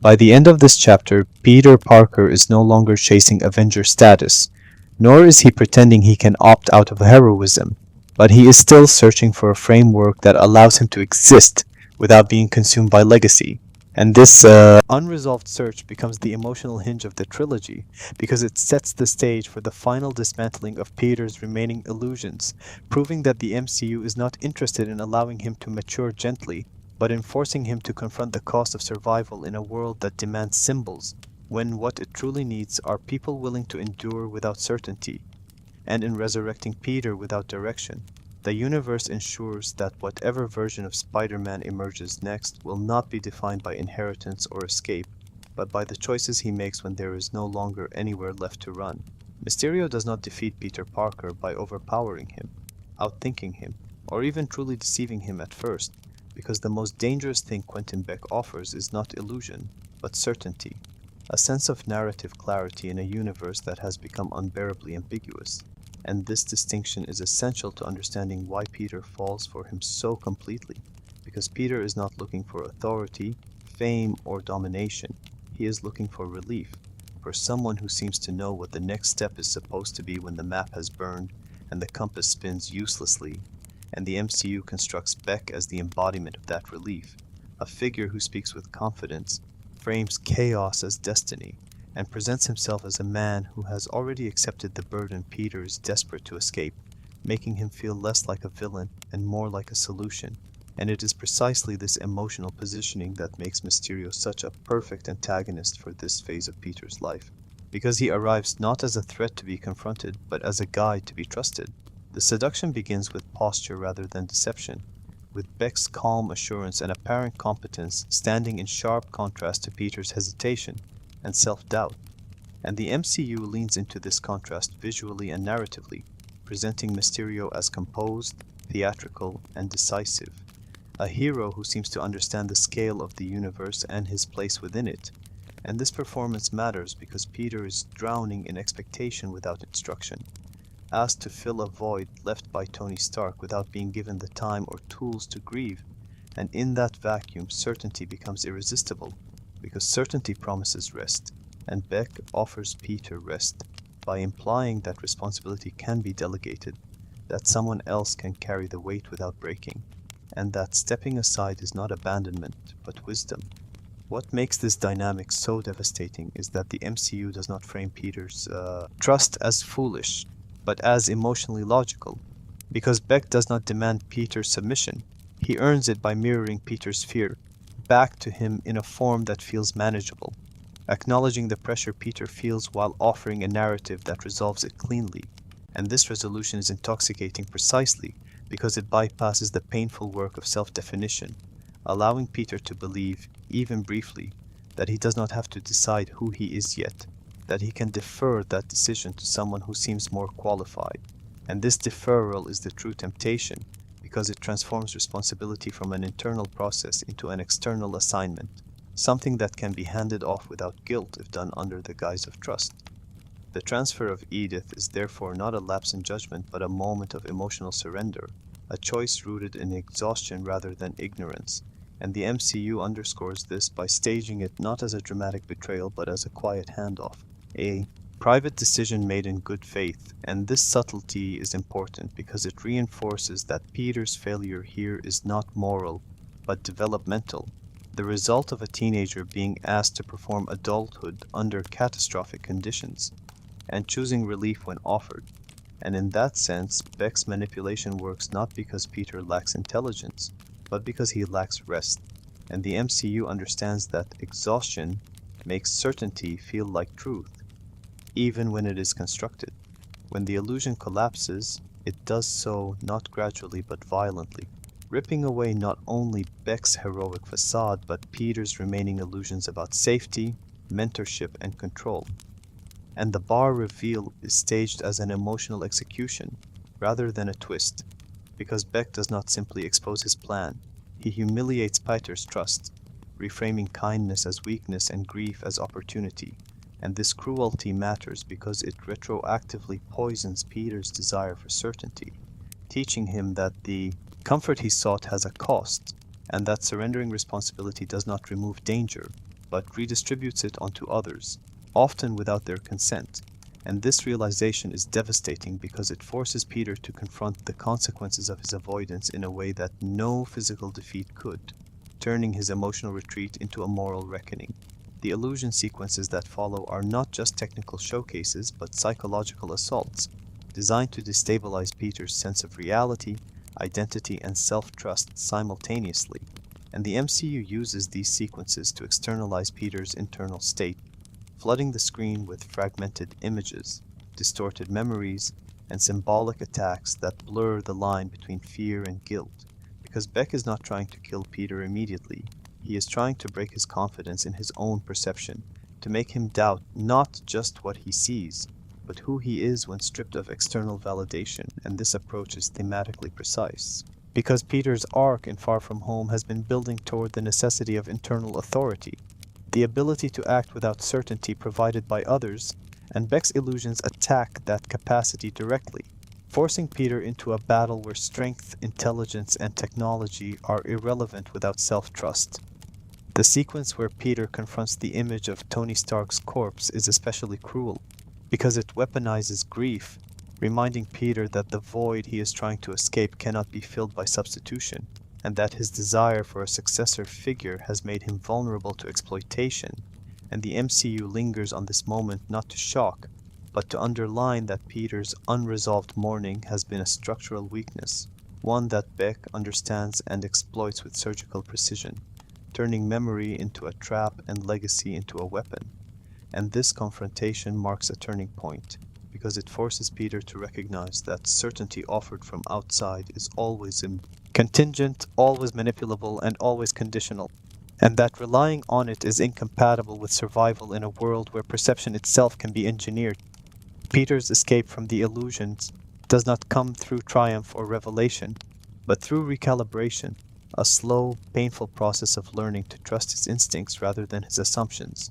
By the end of this chapter, Peter Parker is no longer chasing Avenger status, nor is he pretending he can opt out of heroism, but he is still searching for a framework that allows him to exist without being consumed by legacy. And this unresolved search becomes the emotional hinge of the trilogy because it sets the stage for the final dismantling of Peter's remaining illusions, proving that the MCU is not interested in allowing him to mature gently, but in forcing him to confront the cost of survival in a world that demands symbols, when what it truly needs are people willing to endure without certainty. And in resurrecting Peter without direction, the universe ensures that whatever version of Spider-Man emerges next will not be defined by inheritance or escape, but by the choices he makes when there is no longer anywhere left to run. Mysterio does not defeat Peter Parker by overpowering him, outthinking him, or even truly deceiving him at first, because the most dangerous thing Quentin Beck offers is not illusion, but certainty, a sense of narrative clarity in a universe that has become unbearably ambiguous. And this distinction is essential to understanding why Peter falls for him so completely, because Peter is not looking for authority, fame, or domination. He is looking for relief, for someone who seems to know what the next step is supposed to be when the map has burned and the compass spins uselessly. And the MCU constructs Beck as the embodiment of that relief, a figure who speaks with confidence, frames chaos as destiny, and presents himself as a man who has already accepted the burden Peter is desperate to escape, making him feel less like a villain and more like a solution. And it is precisely this emotional positioning that makes Mysterio such a perfect antagonist for this phase of Peter's life, because he arrives not as a threat to be confronted, but as a guide to be trusted. The seduction begins with posture rather than deception, with Beck's calm assurance and apparent competence standing in sharp contrast to Peter's hesitation and self-doubt, and the MCU leans into this contrast visually and narratively, presenting Mysterio as composed, theatrical, and decisive, a hero who seems to understand the scale of the universe and his place within it. And this performance matters because Peter is drowning in expectation without instruction, asked to fill a void left by Tony Stark without being given the time or tools to grieve, and in that vacuum certainty becomes irresistible, because certainty promises rest, and Beck offers Peter rest by implying that responsibility can be delegated, that someone else can carry the weight without breaking, and that stepping aside is not abandonment, but wisdom. What makes this dynamic so devastating is that the MCU does not frame Peter's trust as foolish, but as emotionally logical, because Beck does not demand Peter's submission. He earns it by mirroring Peter's fear back to him in a form that feels manageable, acknowledging the pressure Peter feels while offering a narrative that resolves it cleanly. And this resolution is intoxicating precisely because it bypasses the painful work of self-definition, allowing Peter to believe, even briefly, that he does not have to decide who he is yet, that he can defer that decision to someone who seems more qualified. And this deferral is the true temptation, because it transforms responsibility from an internal process into an external assignment, something that can be handed off without guilt if done under the guise of trust. The transfer of Edith is therefore not a lapse in judgment but a moment of emotional surrender, a choice rooted in exhaustion rather than ignorance, and the MCU underscores this by staging it not as a dramatic betrayal but as a quiet handoff, a private decision made in good faith. And this subtlety is important because it reinforces that Peter's failure here is not moral but developmental, the result of a teenager being asked to perform adulthood under catastrophic conditions, and choosing relief when offered. And in that sense, Beck's manipulation works not because Peter lacks intelligence, but because he lacks rest. And the MCU understands that exhaustion makes certainty feel like truth, even when it is constructed. When the illusion collapses, it does so not gradually but violently, ripping away not only Beck's heroic facade but Peter's remaining illusions about safety, mentorship, and control. And the bar reveal is staged as an emotional execution rather than a twist, because Beck does not simply expose his plan, he humiliates Peter's trust, reframing kindness as weakness and grief as opportunity. And this cruelty matters because it retroactively poisons Peter's desire for certainty, teaching him that the comfort he sought has a cost, and that surrendering responsibility does not remove danger, but redistributes it onto others, often without their consent. And this realization is devastating because it forces Peter to confront the consequences of his avoidance in a way that no physical defeat could, turning his emotional retreat into a moral reckoning. The illusion sequences that follow are not just technical showcases, but psychological assaults, designed to destabilize Peter's sense of reality, identity, and self-trust simultaneously. And the MCU uses these sequences to externalize Peter's internal state, flooding the screen with fragmented images, distorted memories, and symbolic attacks that blur the line between fear and guilt. Because Beck is not trying to kill Peter immediately, he is trying to break his confidence in his own perception, to make him doubt not just what he sees, but who he is when stripped of external validation, and this approach is thematically precise. Because Peter's arc in Far From Home has been building toward the necessity of internal authority, the ability to act without certainty provided by others, and Beck's illusions attack that capacity directly, forcing Peter into a battle where strength, intelligence, and technology are irrelevant without self-trust. The sequence where Peter confronts the image of Tony Stark's corpse is especially cruel, because it weaponizes grief, reminding Peter that the void he is trying to escape cannot be filled by substitution, and that his desire for a successor figure has made him vulnerable to exploitation, and the MCU lingers on this moment not to shock, but to underline that Peter's unresolved mourning has been a structural weakness, one that Beck understands and exploits with surgical precision, turning memory into a trap and legacy into a weapon. And this confrontation marks a turning point, because it forces Peter to recognize that certainty offered from outside is always contingent, always manipulable, and always conditional, and that relying on it is incompatible with survival in a world where perception itself can be engineered. Peter's escape from the illusions does not come through triumph or revelation, but through recalibration, a slow, painful process of learning to trust his instincts rather than his assumptions.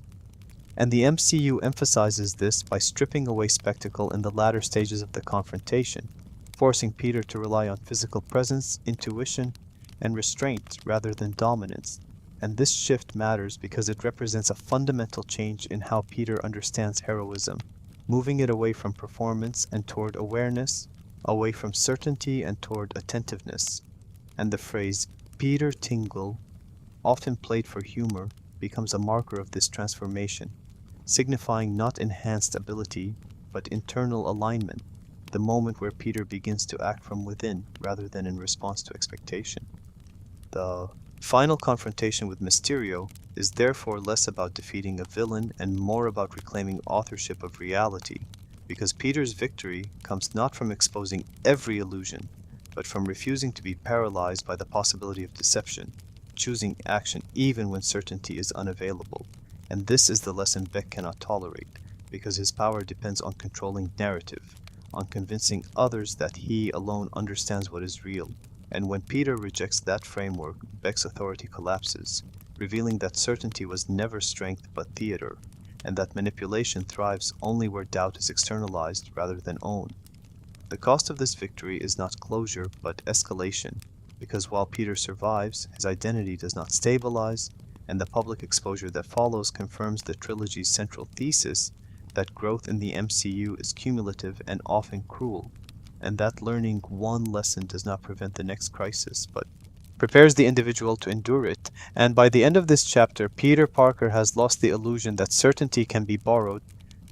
And the MCU emphasizes this by stripping away spectacle in the latter stages of the confrontation, forcing Peter to rely on physical presence, intuition, and restraint rather than dominance. And this shift matters because it represents a fundamental change in how Peter understands heroism, moving it away from performance and toward awareness, away from certainty and toward attentiveness. And the phrase, Peter Tingle, often played for humor, becomes a marker of this transformation, signifying not enhanced ability, but internal alignment, the moment where Peter begins to act from within rather than in response to expectation. The final confrontation with Mysterio is therefore less about defeating a villain and more about reclaiming authorship of reality, because Peter's victory comes not from exposing every illusion, but from refusing to be paralyzed by the possibility of deception, choosing action even when certainty is unavailable. And this is the lesson Beck cannot tolerate, because his power depends on controlling narrative, on convincing others that he alone understands what is real. And when Peter rejects that framework, Beck's authority collapses, revealing that certainty was never strength but theater, and that manipulation thrives only where doubt is externalized rather than owned. The cost of this victory is not closure but escalation, because while Peter survives, his identity does not stabilize, and the public exposure that follows confirms the trilogy's central thesis that growth in the MCU is cumulative and often cruel, and that learning one lesson does not prevent the next crisis, but prepares the individual to endure it. And by the end of this chapter, Peter Parker has lost the illusion that certainty can be borrowed,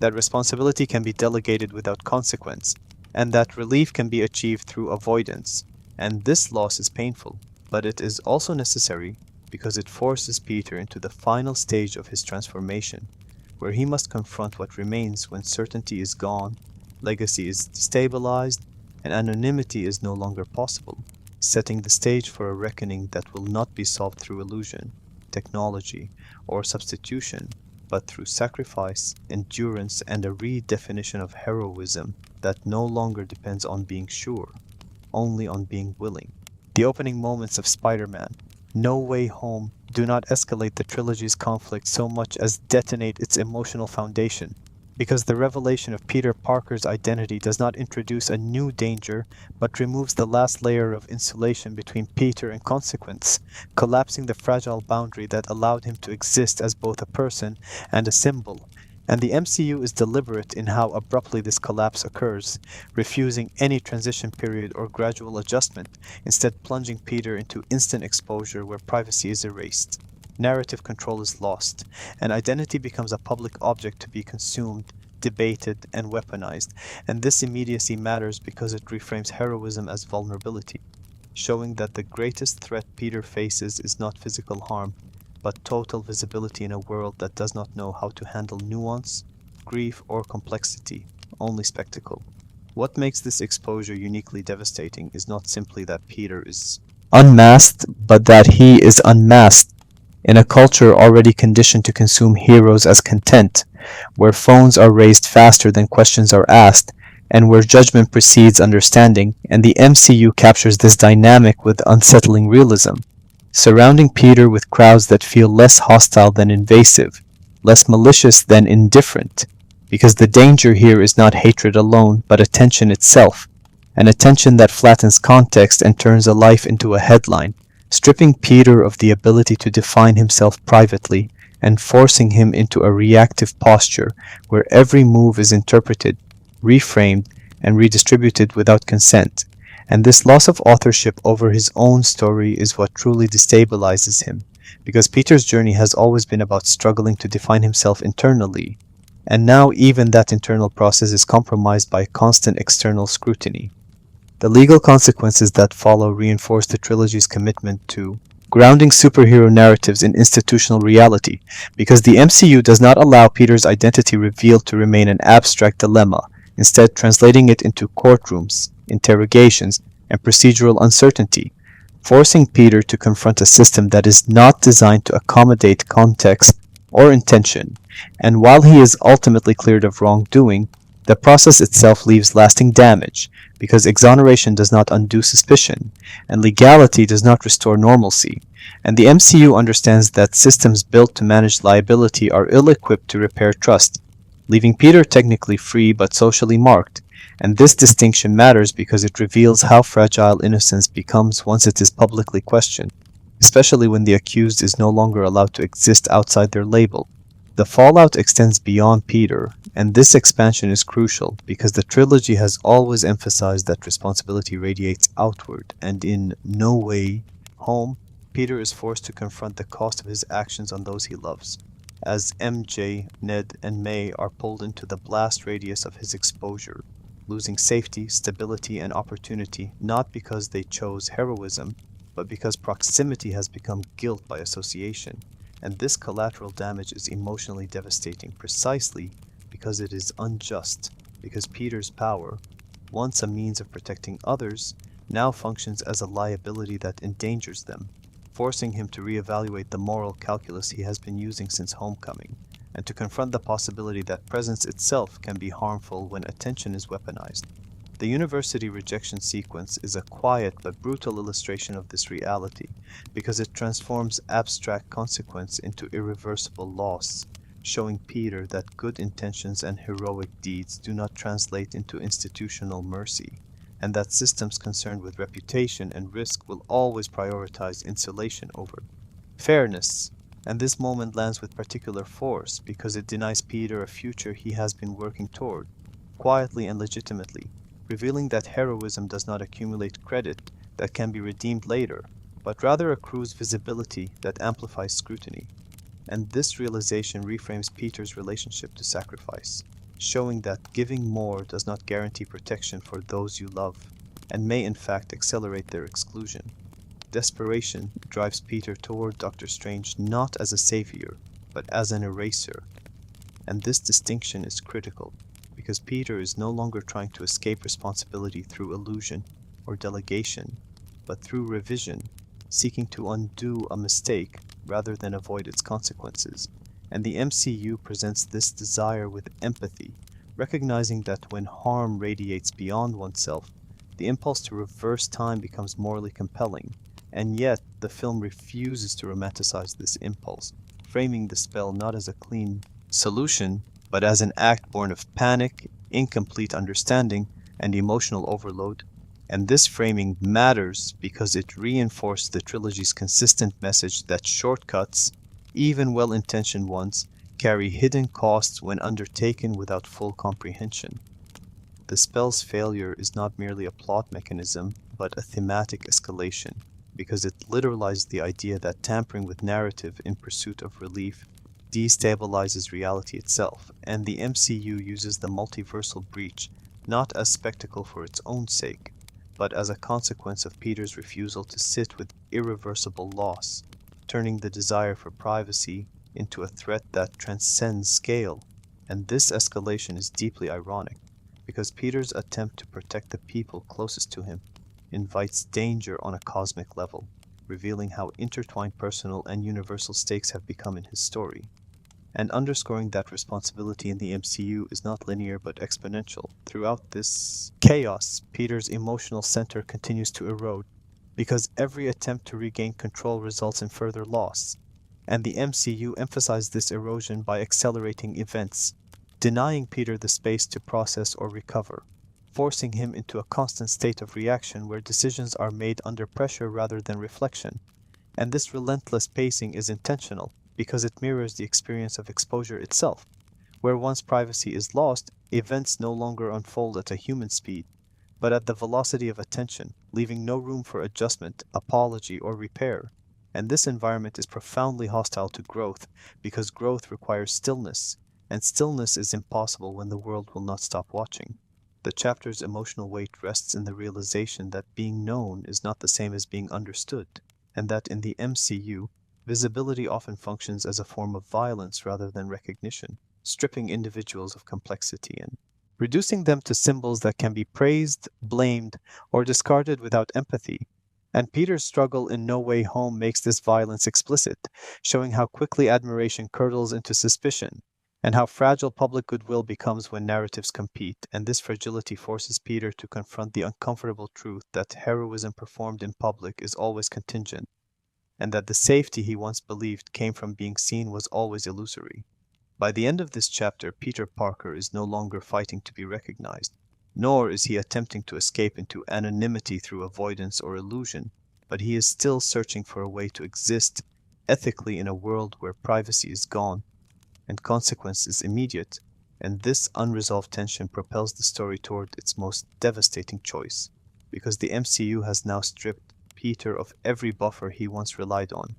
that responsibility can be delegated without consequence, and that relief can be achieved through avoidance. And this loss is painful, but it is also necessary because it forces Peter into the final stage of his transformation, where he must confront what remains when certainty is gone, legacy is destabilized, and anonymity is no longer possible, setting the stage for a reckoning that will not be solved through illusion, technology, or substitution, but through sacrifice, endurance, and a redefinition of heroism that no longer depends on being sure, only on being willing. The opening moments of Spider-Man, No Way Home, do not escalate the trilogy's conflict so much as detonate its emotional foundation, because the revelation of Peter Parker's identity does not introduce a new danger, but removes the last layer of insulation between Peter and consequence, collapsing the fragile boundary that allowed him to exist as both a person and a symbol. And the MCU is deliberate in how abruptly this collapse occurs, refusing any transition period or gradual adjustment, instead plunging Peter into instant exposure where privacy is erased. Narrative control is lost, and identity becomes a public object to be consumed, debated, and weaponized. And this immediacy matters because it reframes heroism as vulnerability, showing that the greatest threat Peter faces is not physical harm, but total visibility in a world that does not know how to handle nuance, grief, or complexity, only spectacle. What makes this exposure uniquely devastating is not simply that Peter is unmasked, but that he is unmasked in a culture already conditioned to consume heroes as content, where phones are raised faster than questions are asked, and where judgment precedes understanding, and the MCU captures this dynamic with unsettling realism, surrounding Peter with crowds that feel less hostile than invasive, less malicious than indifferent, because the danger here is not hatred alone, but attention itself, an attention that flattens context and turns a life into a headline, stripping Peter of the ability to define himself privately and forcing him into a reactive posture where every move is interpreted, reframed, and redistributed without consent. And this loss of authorship over his own story is what truly destabilizes him, because Peter's journey has always been about struggling to define himself internally, and now even that internal process is compromised by constant external scrutiny. The legal consequences that follow reinforce the trilogy's commitment to grounding superhero narratives in institutional reality, because the MCU does not allow Peter's identity revealed to remain an abstract dilemma, instead translating it into courtrooms, interrogations, and procedural uncertainty, forcing Peter to confront a system that is not designed to accommodate context or intention. And while he is ultimately cleared of wrongdoing, the process itself leaves lasting damage, because exoneration does not undo suspicion, and legality does not restore normalcy. And the MCU understands that systems built to manage liability are ill-equipped to repair trust, leaving Peter technically free but socially marked. And this distinction matters because it reveals how fragile innocence becomes once it is publicly questioned, especially when the accused is no longer allowed to exist outside their label. The fallout extends beyond Peter, and this expansion is crucial because the trilogy has always emphasized that responsibility radiates outward, and in No Way Home, Peter is forced to confront the cost of his actions on those he loves, as MJ, Ned, and May are pulled into the blast radius of his exposure, losing safety, stability, and opportunity not because they chose heroism, but because proximity has become guilt by association. And this collateral damage is emotionally devastating precisely because it is unjust, because Peter's power, once a means of protecting others, now functions as a liability that endangers them, forcing him to reevaluate the moral calculus he has been using since Homecoming, and to confront the possibility that presence itself can be harmful when attention is weaponized. The university rejection sequence is a quiet but brutal illustration of this reality, because it transforms abstract consequence into irreversible loss, showing Peter that good intentions and heroic deeds do not translate into institutional mercy, and that systems concerned with reputation and risk will always prioritize insulation over fairness. And this moment lands with particular force because it denies Peter a future he has been working toward, quietly and legitimately, revealing that heroism does not accumulate credit that can be redeemed later, but rather accrues visibility that amplifies scrutiny. And this realization reframes Peter's relationship to sacrifice, showing that giving more does not guarantee protection for those you love, and may in fact accelerate their exclusion. Desperation drives Peter toward Doctor Strange not as a savior, but as an eraser. And this distinction is critical, because Peter is no longer trying to escape responsibility through illusion or delegation, but through revision, seeking to undo a mistake rather than avoid its consequences. And the MCU presents this desire with empathy, recognizing that when harm radiates beyond oneself, the impulse to reverse time becomes morally compelling, and yet the film refuses to romanticize this impulse, framing the spell not as a clean solution, but as an act born of panic, incomplete understanding, and emotional overload. And this framing matters because it reinforced the trilogy's consistent message that shortcuts, even well-intentioned ones, carry hidden costs when undertaken without full comprehension. The spell's failure is not merely a plot mechanism, but a thematic escalation, because it literalized the idea that tampering with narrative in pursuit of relief destabilizes reality itself, and the MCU uses the multiversal breach not as spectacle for its own sake, but as a consequence of Peter's refusal to sit with irreversible loss, turning the desire for privacy into a threat that transcends scale. And this escalation is deeply ironic, because Peter's attempt to protect the people closest to him invites danger on a cosmic level, revealing how intertwined personal and universal stakes have become in his story, and underscoring that responsibility in the MCU is not linear but exponential. Throughout this chaos, Peter's emotional center continues to erode, because every attempt to regain control results in further loss, and the MCU emphasized this erosion by accelerating events, denying Peter the space to process or recover, forcing him into a constant state of reaction where decisions are made under pressure rather than reflection. And this relentless pacing is intentional, because it mirrors the experience of exposure itself, where once privacy is lost, events no longer unfold at a human speed, but at the velocity of attention, leaving no room for adjustment, apology, or repair. And this environment is profoundly hostile to growth, because growth requires stillness, and stillness is impossible when the world will not stop watching. The chapter's emotional weight rests in the realization that being known is not the same as being understood, and that in the MCU, visibility often functions as a form of violence rather than recognition, stripping individuals of complexity and reducing them to symbols that can be praised, blamed, or discarded without empathy. And Peter's struggle in No Way Home makes this violence explicit, showing how quickly admiration curdles into suspicion, and how fragile public goodwill becomes when narratives compete, and this fragility forces Peter to confront the uncomfortable truth that heroism performed in public is always contingent, and that the safety he once believed came from being seen was always illusory. By the end of this chapter, Peter Parker is no longer fighting to be recognized, nor is he attempting to escape into anonymity through avoidance or illusion, but he is still searching for a way to exist ethically in a world where privacy is gone and consequence is immediate, and this unresolved tension propels the story toward its most devastating choice, because the MCU has now stripped Peter of every buffer he once relied on: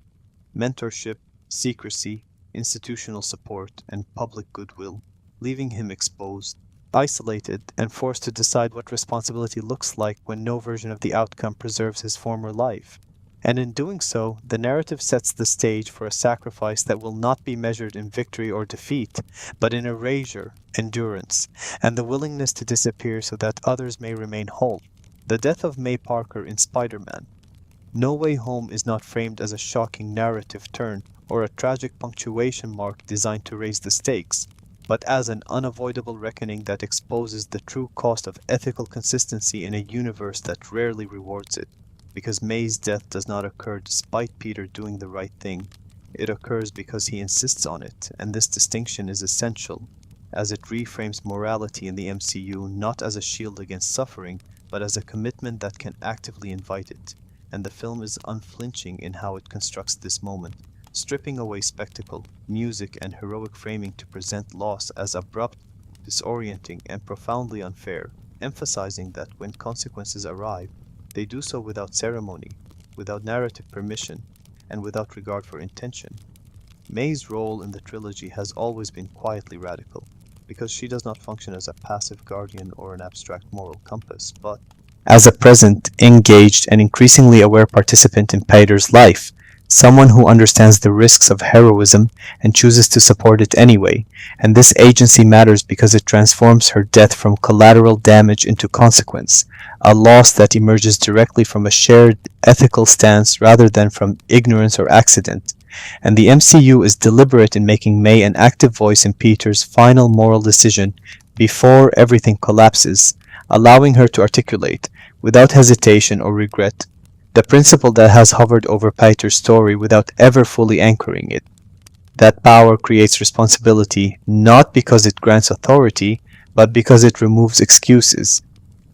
mentorship, secrecy, institutional support, and public goodwill, leaving him exposed, isolated, and forced to decide what responsibility looks like when no version of the outcome preserves his former life. And in doing so, the narrative sets the stage for a sacrifice that will not be measured in victory or defeat, but in erasure, endurance, and the willingness to disappear so that others may remain whole. The death of May Parker in Spider-Man. No Way Home is not framed as a shocking narrative turn or a tragic punctuation mark designed to raise the stakes, but as an unavoidable reckoning that exposes the true cost of ethical consistency in a universe that rarely rewards it. Because May's death does not occur despite Peter doing the right thing. It occurs because he insists on it, and this distinction is essential, as it reframes morality in the MCU not as a shield against suffering, but as a commitment that can actively invite it. And the film is unflinching in how it constructs this moment, stripping away spectacle, music, and heroic framing to present loss as abrupt, disorienting, and profoundly unfair, emphasizing that when consequences arrive, they do so without ceremony, without narrative permission, and without regard for intention. May's role in the trilogy has always been quietly radical, because she does not function as a passive guardian or an abstract moral compass, but as a present, engaged, and increasingly aware participant in Peter's life, someone who understands the risks of heroism and chooses to support it anyway, and this agency matters because it transforms her death from collateral damage into consequence, a loss that emerges directly from a shared ethical stance rather than from ignorance or accident. And the MCU is deliberate in making May an active voice in Peter's final moral decision before everything collapses, allowing her to articulate, without hesitation or regret, the principle that has hovered over Peter's story without ever fully anchoring it. That power creates responsibility not because it grants authority, but because it removes excuses.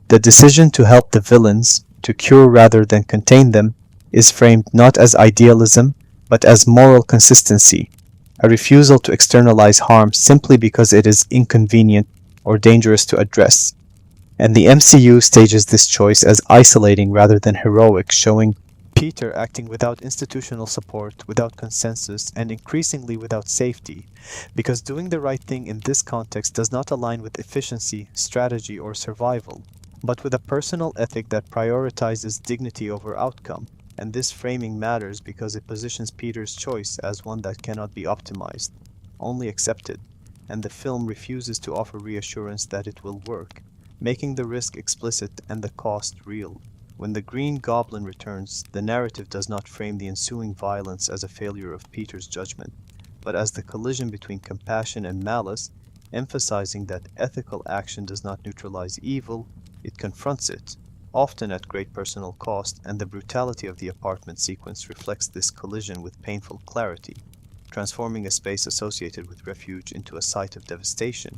The decision to help the villains, to cure rather than contain them, is framed not as idealism, but as moral consistency, a refusal to externalize harm simply because it is inconvenient or dangerous to address. And the MCU stages this choice as isolating rather than heroic, showing Peter acting without institutional support, without consensus, and increasingly without safety, because doing the right thing in this context does not align with efficiency, strategy, or survival, but with a personal ethic that prioritizes dignity over outcome. And this framing matters because it positions Peter's choice as one that cannot be optimized, only accepted, and the film refuses to offer reassurance that it will work, making the risk explicit and the cost real. When the Green Goblin returns, the narrative does not frame the ensuing violence as a failure of Peter's judgment, but as the collision between compassion and malice, emphasizing that ethical action does not neutralize evil, it confronts it, often at great personal cost, and the brutality of the apartment sequence reflects this collision with painful clarity, transforming a space associated with refuge into a site of devastation.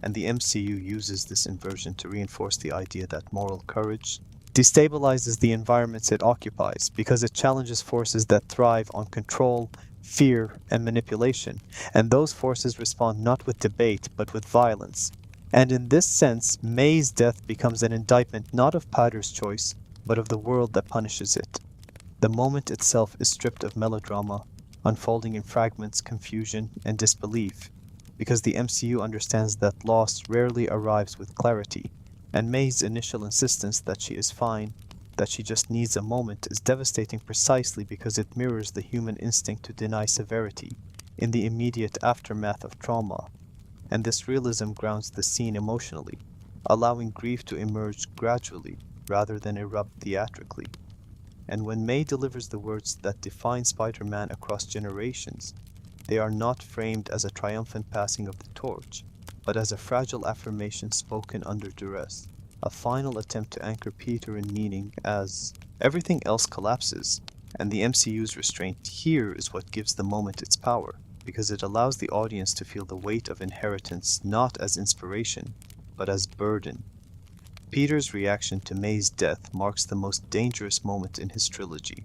And the MCU uses this inversion to reinforce the idea that moral courage destabilizes the environments it occupies because it challenges forces that thrive on control, fear, and manipulation, and those forces respond not with debate but with violence. And in this sense, May's death becomes an indictment not of Powder's choice, but of the world that punishes it. The moment itself is stripped of melodrama, unfolding in fragments, confusion, and disbelief, because the MCU understands that loss rarely arrives with clarity, and May's initial insistence that she is fine, that she just needs a moment, is devastating precisely because it mirrors the human instinct to deny severity in the immediate aftermath of trauma, and this realism grounds the scene emotionally, allowing grief to emerge gradually rather than erupt theatrically. And when May delivers the words that define Spider-Man across generations, they are not framed as a triumphant passing of the torch, but as a fragile affirmation spoken under duress, a final attempt to anchor Peter in meaning as everything else collapses, and the MCU's restraint here is what gives the moment its power, because it allows the audience to feel the weight of inheritance not as inspiration, but as burden. Peter's reaction to May's death marks the most dangerous moment in his trilogy,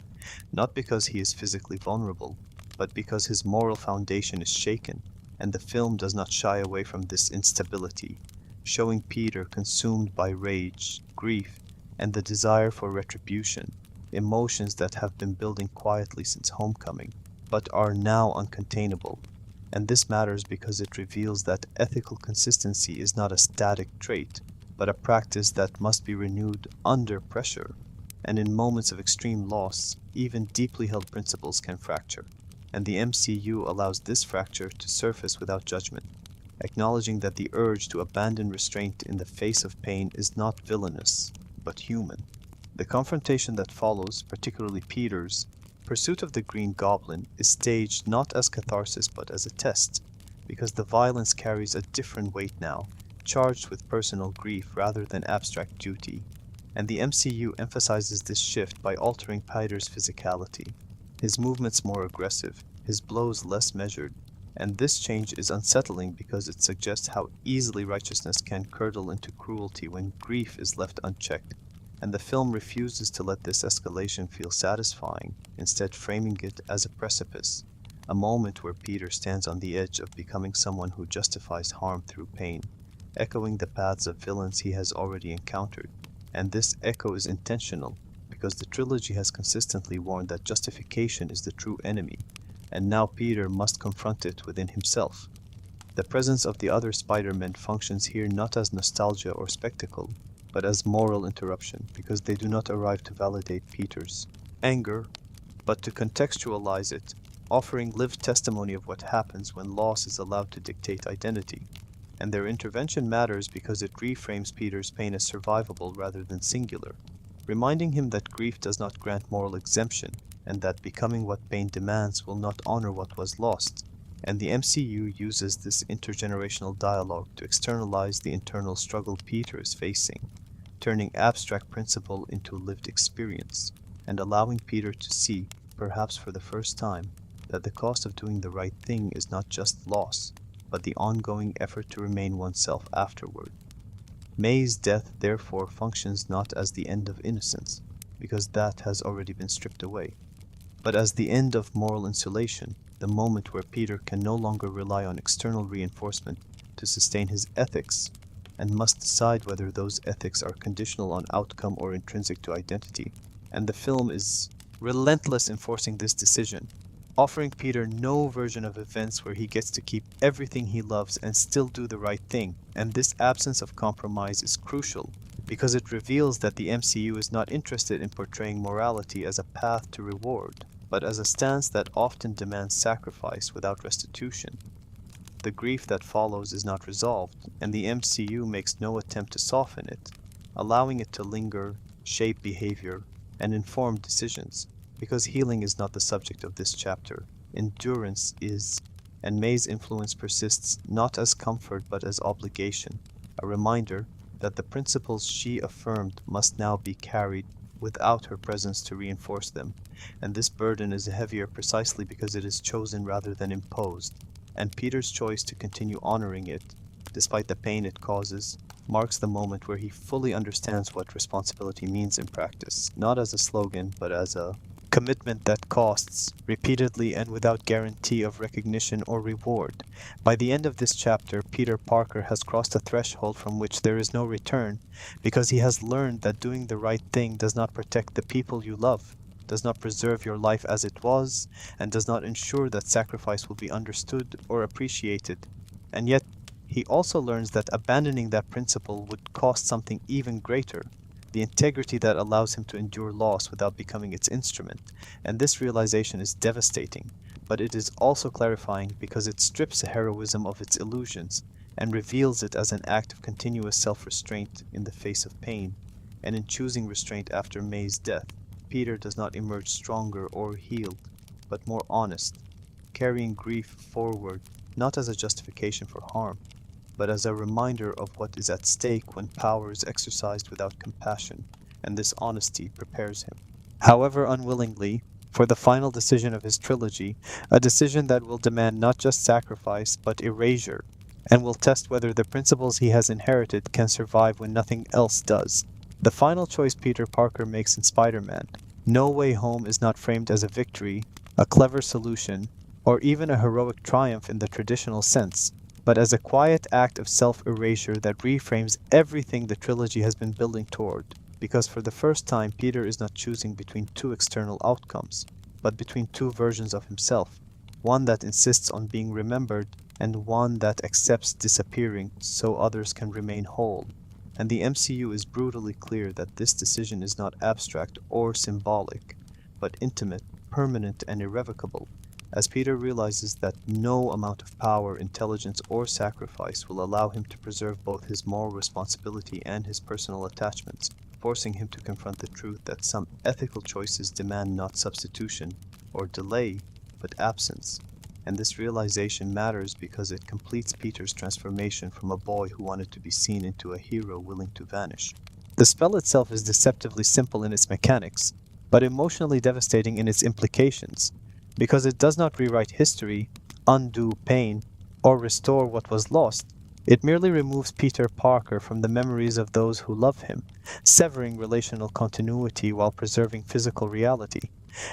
not because he is physically vulnerable, but because his moral foundation is shaken, and the film does not shy away from this instability, showing Peter consumed by rage, grief, and the desire for retribution, emotions that have been building quietly since Homecoming, but are now uncontainable. And this matters because it reveals that ethical consistency is not a static trait, but a practice that must be renewed under pressure. And in moments of extreme loss, even deeply held principles can fracture. And the MCU allows this fracture to surface without judgment, acknowledging that the urge to abandon restraint in the face of pain is not villainous, but human. The confrontation that follows, particularly Peter's pursuit of the Green Goblin, is staged not as catharsis but as a test, because the violence carries a different weight now, charged with personal grief rather than abstract duty. And the MCU emphasizes this shift by altering Peter's physicality, his movements more aggressive, his blows less measured, and this change is unsettling because it suggests how easily righteousness can curdle into cruelty when grief is left unchecked, and the film refuses to let this escalation feel satisfying, instead framing it as a precipice, a moment where Peter stands on the edge of becoming someone who justifies harm through pain, echoing the paths of villains he has already encountered. And this echo is intentional, because the trilogy has consistently warned that justification is the true enemy, and now Peter must confront it within himself. The presence of the other Spider-Men functions here not as nostalgia or spectacle, but as moral interruption, because they do not arrive to validate Peter's anger, but to contextualize it, offering lived testimony of what happens when loss is allowed to dictate identity. And their intervention matters because it reframes Peter's pain as survivable rather than singular, reminding him that grief does not grant moral exemption, and that becoming what pain demands will not honor what was lost. And the MCU uses this intergenerational dialogue to externalize the internal struggle Peter is facing, turning abstract principle into lived experience, and allowing Peter to see, perhaps for the first time, that the cost of doing the right thing is not just loss, but the ongoing effort to remain oneself afterward. May's death therefore functions not as the end of innocence, because that has already been stripped away, but as the end of moral insulation, the moment where Peter can no longer rely on external reinforcement to sustain his ethics, and must decide whether those ethics are conditional on outcome or intrinsic to identity. And the film is relentless in forcing this decision, offering Peter no version of events where he gets to keep everything he loves and still do the right thing. And this absence of compromise is crucial because it reveals that the MCU is not interested in portraying morality as a path to reward, but as a stance that often demands sacrifice without restitution. The grief that follows is not resolved, and the MCU makes no attempt to soften it, allowing it to linger, shape behavior, and inform decisions. Because healing is not the subject of this chapter, endurance is, and May's influence persists not as comfort but as obligation, a reminder that the principles she affirmed must now be carried without her presence to reinforce them, and this burden is heavier precisely because it is chosen rather than imposed, and Peter's choice to continue honoring it, despite the pain it causes, marks the moment where he fully understands what responsibility means in practice, not as a slogan, but as a commitment that costs, repeatedly and without guarantee of recognition or reward. By the end of this chapter, Peter Parker has crossed a threshold from which there is no return, because he has learned that doing the right thing does not protect the people you love, does not preserve your life as it was, and does not ensure that sacrifice will be understood or appreciated. And yet, he also learns that abandoning that principle would cost something even greater, the integrity that allows him to endure loss without becoming its instrument. And this realization is devastating, but it is also clarifying because it strips heroism of its illusions and reveals it as an act of continuous self-restraint in the face of pain. And in choosing restraint after May's death, Peter does not emerge stronger or healed, but more honest, carrying grief forward not as a justification for harm, but as a reminder of what is at stake when power is exercised without compassion, and this honesty prepares him, however unwillingly, for the final decision of his trilogy, a decision that will demand not just sacrifice, but erasure, and will test whether the principles he has inherited can survive when nothing else does. The final choice Peter Parker makes in Spider-Man, No Way Home, is not framed as a victory, a clever solution, or even a heroic triumph in the traditional sense, but as a quiet act of self-erasure that reframes everything the trilogy has been building toward, because for the first time Peter is not choosing between two external outcomes, but between two versions of himself, one that insists on being remembered and one that accepts disappearing so others can remain whole. And the MCU is brutally clear that this decision is not abstract or symbolic, but intimate, permanent, and irrevocable, as Peter realizes that no amount of power, intelligence, or sacrifice will allow him to preserve both his moral responsibility and his personal attachments, forcing him to confront the truth that some ethical choices demand not substitution or delay, but absence. And this realization matters because it completes Peter's transformation from a boy who wanted to be seen into a hero willing to vanish. The spell itself is deceptively simple in its mechanics, but emotionally devastating in its implications, because it does not rewrite history, undo pain, or restore what was lost. It merely removes Peter Parker from the memories of those who love him, severing relational continuity while preserving physical reality.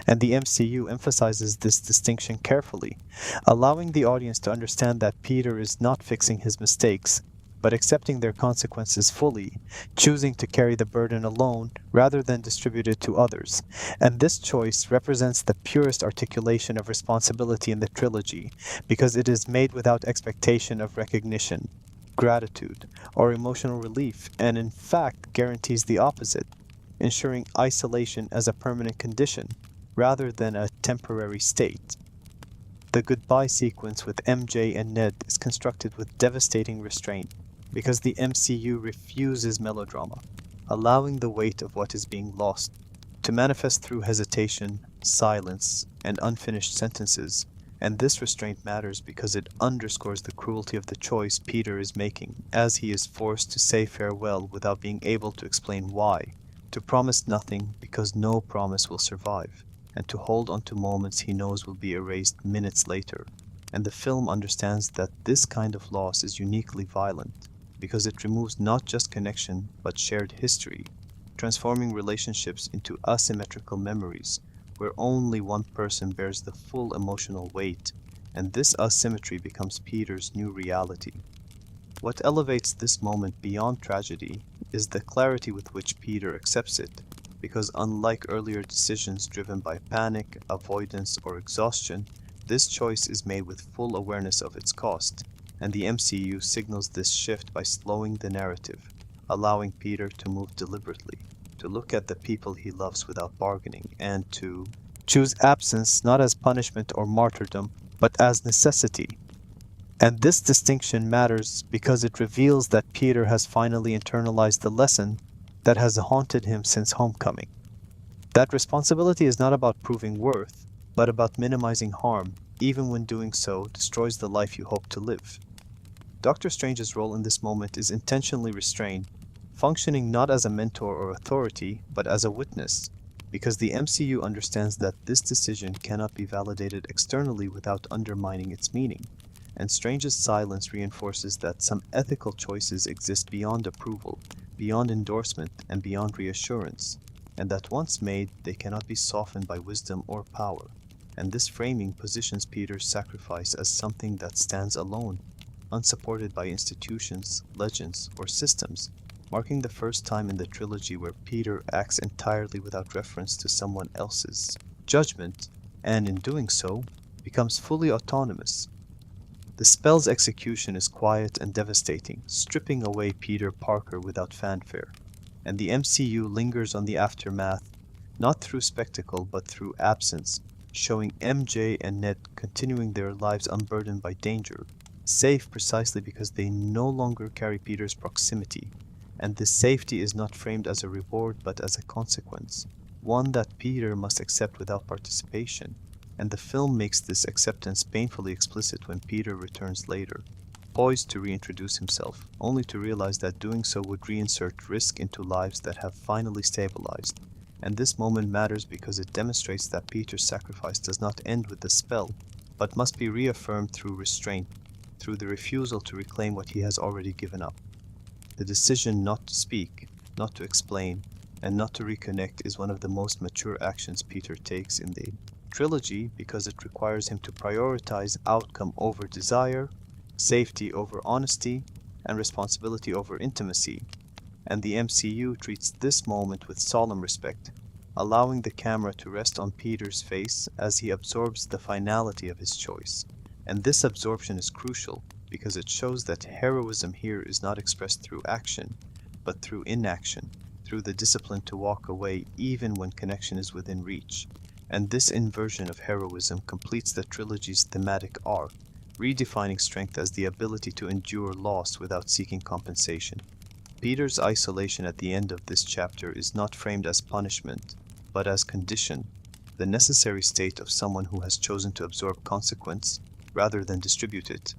And the MCU emphasizes this distinction carefully, allowing the audience to understand that Peter is not fixing his mistakes, but accepting their consequences fully, choosing to carry the burden alone rather than distribute it to others. And this choice represents the purest articulation of responsibility in the trilogy, because it is made without expectation of recognition, gratitude, or emotional relief, and in fact guarantees the opposite, ensuring isolation as a permanent condition rather than a temporary state. The goodbye sequence with MJ and Ned is constructed with devastating restraint, because the MCU refuses melodrama, allowing the weight of what is being lost to manifest through hesitation, silence, and unfinished sentences, and this restraint matters because it underscores the cruelty of the choice Peter is making as he is forced to say farewell without being able to explain why, to promise nothing because no promise will survive, and to hold on to moments he knows will be erased minutes later. And the film understands that this kind of loss is uniquely violent, because it removes not just connection but shared history, transforming relationships into asymmetrical memories, where only one person bears the full emotional weight, and this asymmetry becomes Peter's new reality. What elevates this moment beyond tragedy is the clarity with which Peter accepts it, because unlike earlier decisions driven by panic, avoidance, or exhaustion, this choice is made with full awareness of its cost, and the MCU signals this shift by slowing the narrative, allowing Peter to move deliberately, to look at the people he loves without bargaining, and to choose absence not as punishment or martyrdom, but as necessity. And this distinction matters because it reveals that Peter has finally internalized the lesson that has haunted him since homecoming. That responsibility is not about proving worth, but about minimizing harm, even when doing so destroys the life you hope to live. Doctor Strange's role in this moment is intentionally restrained, functioning not as a mentor or authority, but as a witness, because the MCU understands that this decision cannot be validated externally without undermining its meaning. And Strange's silence reinforces that some ethical choices exist beyond approval, beyond endorsement, and beyond reassurance, and that once made, they cannot be softened by wisdom or power. And this framing positions Peter's sacrifice as something that stands alone, unsupported by institutions, legends, or systems, marking the first time in the trilogy where Peter acts entirely without reference to someone else's judgment, and in doing so, becomes fully autonomous. The spell's execution is quiet and devastating, stripping away Peter Parker without fanfare, and the MCU lingers on the aftermath, not through spectacle but through absence, showing MJ and Ned continuing their lives unburdened by danger, safe precisely because they no longer carry Peter's proximity, and this safety is not framed as a reward but as a consequence, one that Peter must accept without participation. And the film makes this acceptance painfully explicit when Peter returns later, poised to reintroduce himself, only to realize that doing so would reinsert risk into lives that have finally stabilized. And this moment matters because it demonstrates that Peter's sacrifice does not end with the spell, but must be reaffirmed through restraint, through the refusal to reclaim what he has already given up. The decision not to speak, not to explain, and not to reconnect is one of the most mature actions Peter takes in the trilogy because it requires him to prioritize outcome over desire, safety over honesty, and responsibility over intimacy. And the MCU treats this moment with solemn respect, allowing the camera to rest on Peter's face as he absorbs the finality of his choice. And this absorption is crucial because it shows that heroism here is not expressed through action, but through inaction, through the discipline to walk away even when connection is within reach. And this inversion of heroism completes the trilogy's thematic arc, redefining strength as the ability to endure loss without seeking compensation. Peter's isolation at the end of this chapter is not framed as punishment, but as condition, the necessary state of someone who has chosen to absorb consequence rather than distribute it.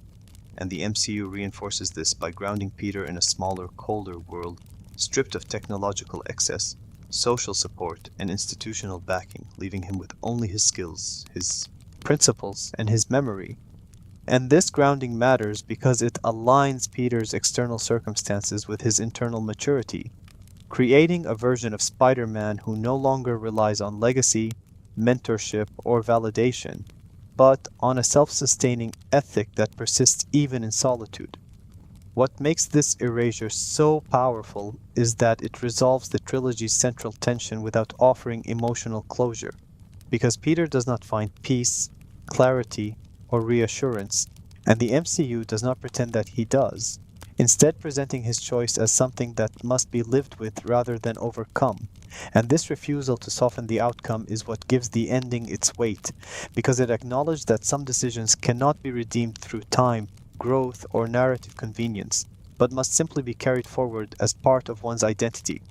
And the MCU reinforces this by grounding Peter in a smaller, colder world, stripped of technological excess, social support, and institutional backing, leaving him with only his skills, his principles, and his memory. And this grounding matters because it aligns Peter's external circumstances with his internal maturity, creating a version of Spider-Man who no longer relies on legacy, mentorship, or validation, but on a self-sustaining ethic that persists even in solitude. What makes this erasure so powerful is that it resolves the trilogy's central tension without offering emotional closure, because Peter does not find peace, clarity, or reassurance, and the MCU does not pretend that he does, instead presenting his choice as something that must be lived with rather than overcome. And this refusal to soften the outcome is what gives the ending its weight, because it acknowledged that some decisions cannot be redeemed through time, growth, or narrative convenience, but must simply be carried forward as part of one's identity.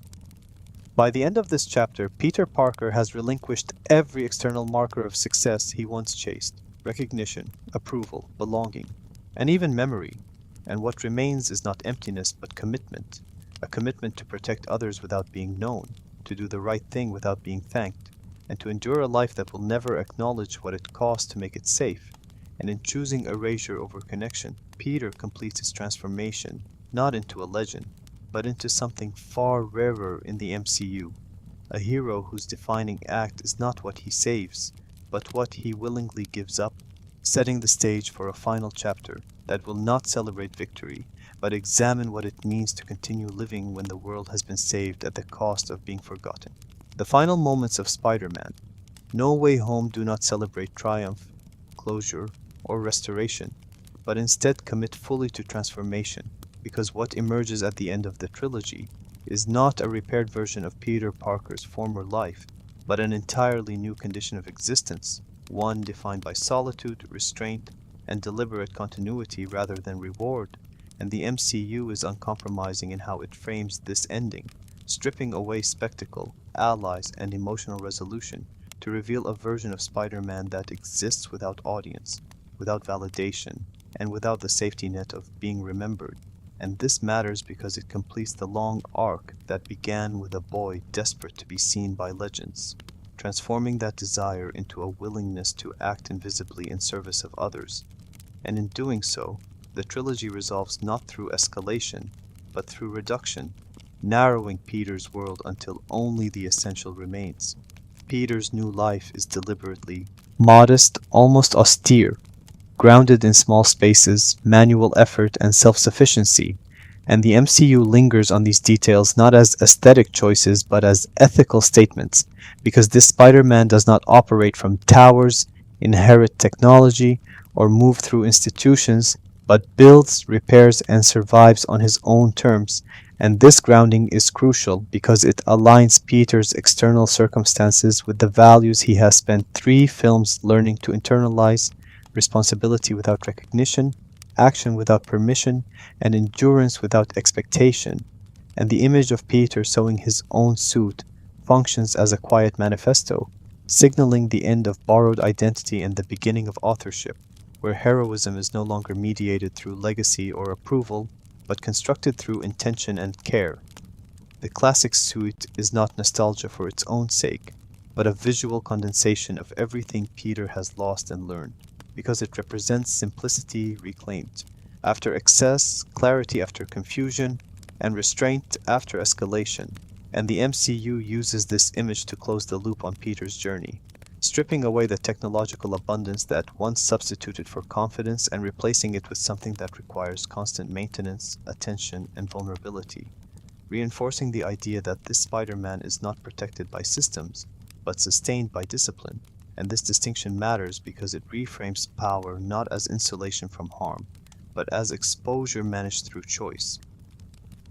By the end of this chapter, Peter Parker has relinquished every external marker of success he once chased: recognition, approval, belonging, and even memory. And what remains is not emptiness but commitment, a commitment to protect others without being known, to do the right thing without being thanked, and to endure a life that will never acknowledge what it costs to make it safe. And in choosing erasure over connection, Peter completes his transformation, not into a legend, but into something far rarer in the MCU, a hero whose defining act is not what he saves, but what he willingly gives up, setting the stage for a final chapter that will not celebrate victory, but examine what it means to continue living when the world has been saved at the cost of being forgotten. The final moments of Spider-Man: No Way Home do not celebrate triumph, closure, or restoration, but instead commit fully to transformation, because what emerges at the end of the trilogy is not a repaired version of Peter Parker's former life, but an entirely new condition of existence, one defined by solitude, restraint, and deliberate continuity rather than reward. And the MCU is uncompromising in how it frames this ending, stripping away spectacle, allies, and emotional resolution to reveal a version of Spider-Man that exists without audience, without validation, and without the safety net of being remembered. And this matters because it completes the long arc that began with a boy desperate to be seen by legends, transforming that desire into a willingness to act invisibly in service of others. And in doing so, the trilogy resolves not through escalation, but through reduction, narrowing Peter's world until only the essential remains. Peter's new life is deliberately modest, almost austere, grounded in small spaces, manual effort, and self-sufficiency, and the MCU lingers on these details not as aesthetic choices but as ethical statements, because this Spider-Man does not operate from towers, inherit technology, or move through institutions, but builds, repairs, and survives on his own terms. And this grounding is crucial because it aligns Peter's external circumstances with the values he has spent 3 films learning to internalize: responsibility without recognition, action without permission, and endurance without expectation. And the image of Peter sewing his own suit functions as a quiet manifesto, signaling the end of borrowed identity and the beginning of authorship, where heroism is no longer mediated through legacy or approval, but constructed through intention and care. The classic suit is not nostalgia for its own sake, but a visual condensation of everything Peter has lost and learned, because it represents simplicity reclaimed after excess, clarity after confusion, and restraint after escalation. And the MCU uses this image to close the loop on Peter's journey, stripping away the technological abundance that once substituted for confidence and replacing it with something that requires constant maintenance, attention, and vulnerability, reinforcing the idea that this Spider-Man is not protected by systems, but sustained by discipline. And this distinction matters because it reframes power not as insulation from harm, but as exposure managed through choice.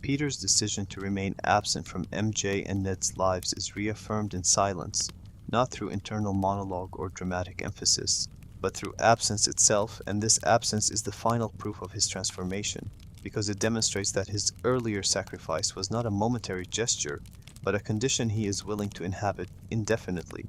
Peter's decision to remain absent from MJ and Ned's lives is reaffirmed in silence, not through internal monologue or dramatic emphasis, but through absence itself, and this absence is the final proof of his transformation, because it demonstrates that his earlier sacrifice was not a momentary gesture, but a condition he is willing to inhabit indefinitely,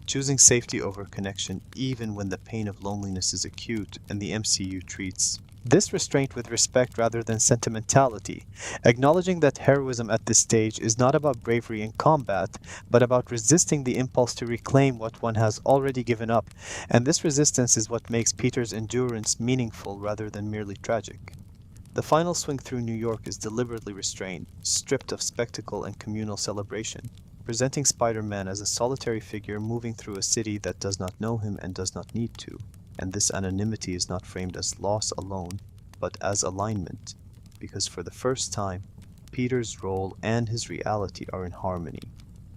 choosing safety over connection even when the pain of loneliness is acute. And the MCU treats this restraint with respect rather than sentimentality, acknowledging that heroism at this stage is not about bravery in combat, but about resisting the impulse to reclaim what one has already given up, and this resistance is what makes Peter's endurance meaningful rather than merely tragic. The final swing through New York is deliberately restrained, stripped of spectacle and communal celebration, presenting Spider-Man as a solitary figure moving through a city that does not know him and does not need to. And this anonymity is not framed as loss alone, but as alignment, because for the first time, Peter's role and his reality are in harmony,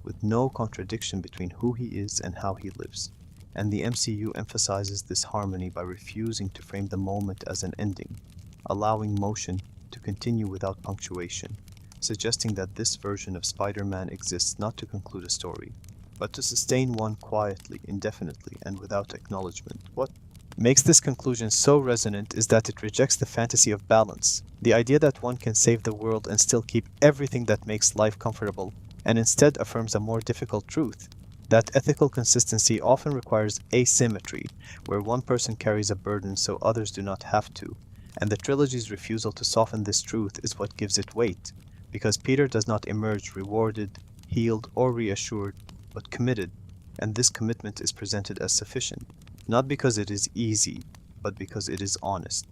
with no contradiction between who he is and how he lives. And the MCU emphasizes this harmony by refusing to frame the moment as an ending, allowing motion to continue without punctuation, suggesting that this version of Spider-Man exists not to conclude a story, but to sustain one quietly, indefinitely, and without acknowledgement. What makes this conclusion so resonant is that it rejects the fantasy of balance, the idea that one can save the world and still keep everything that makes life comfortable, and instead affirms a more difficult truth, that ethical consistency often requires asymmetry, where one person carries a burden so others do not have to, and the trilogy's refusal to soften this truth is what gives it weight, because Peter does not emerge rewarded, healed, or reassured, but committed, and this commitment is presented as sufficient, not because it is easy, but because it is honest.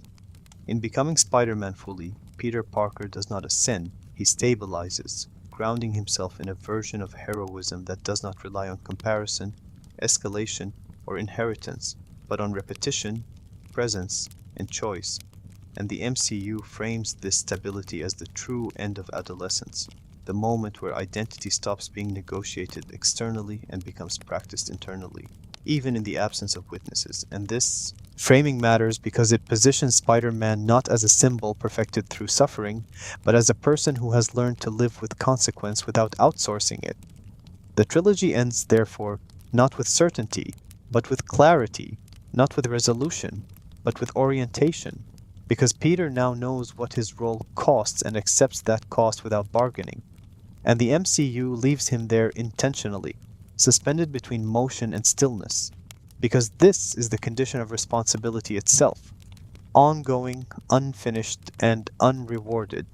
In becoming Spider-Man fully, Peter Parker does not ascend, he stabilizes, grounding himself in a version of heroism that does not rely on comparison, escalation, or inheritance, but on repetition, presence, and choice. And the MCU frames this stability as the true end of adolescence, the moment where identity stops being negotiated externally and becomes practiced internally, even in the absence of witnesses. And this framing matters because it positions Spider-Man not as a symbol perfected through suffering, but as a person who has learned to live with consequence without outsourcing it. The trilogy ends, therefore, not with certainty, but with clarity, not with resolution, but with orientation, because Peter now knows what his role costs and accepts that cost without bargaining. And the MCU leaves him there intentionally, suspended between motion and stillness, because this is the condition of responsibility itself, ongoing, unfinished, and unrewarded.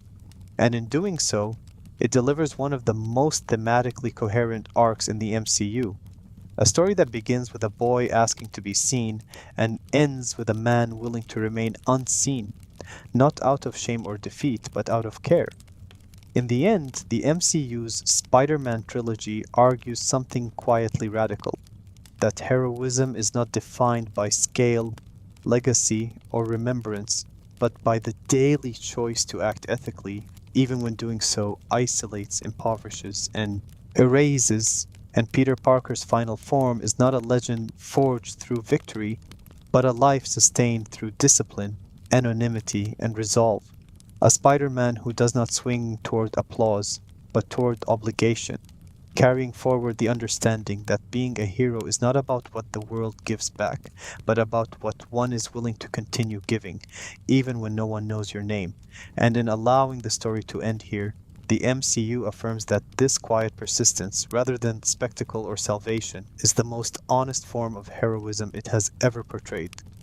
And in doing so, it delivers one of the most thematically coherent arcs in the MCU. A story that begins with a boy asking to be seen and ends with a man willing to remain unseen, not out of shame or defeat, but out of care. In the end, the MCU's Spider-Man trilogy argues something quietly radical, that heroism is not defined by scale, legacy, or remembrance, but by the daily choice to act ethically, even when doing so isolates, impoverishes, and erases. And Peter Parker's final form is not a legend forged through victory, but a life sustained through discipline, anonymity, and resolve. A Spider-Man who does not swing toward applause, but toward obligation, carrying forward the understanding that being a hero is not about what the world gives back, but about what one is willing to continue giving, even when no one knows your name. And in allowing the story to end here, the MCU affirms that this quiet persistence, rather than spectacle or salvation, is the most honest form of heroism it has ever portrayed.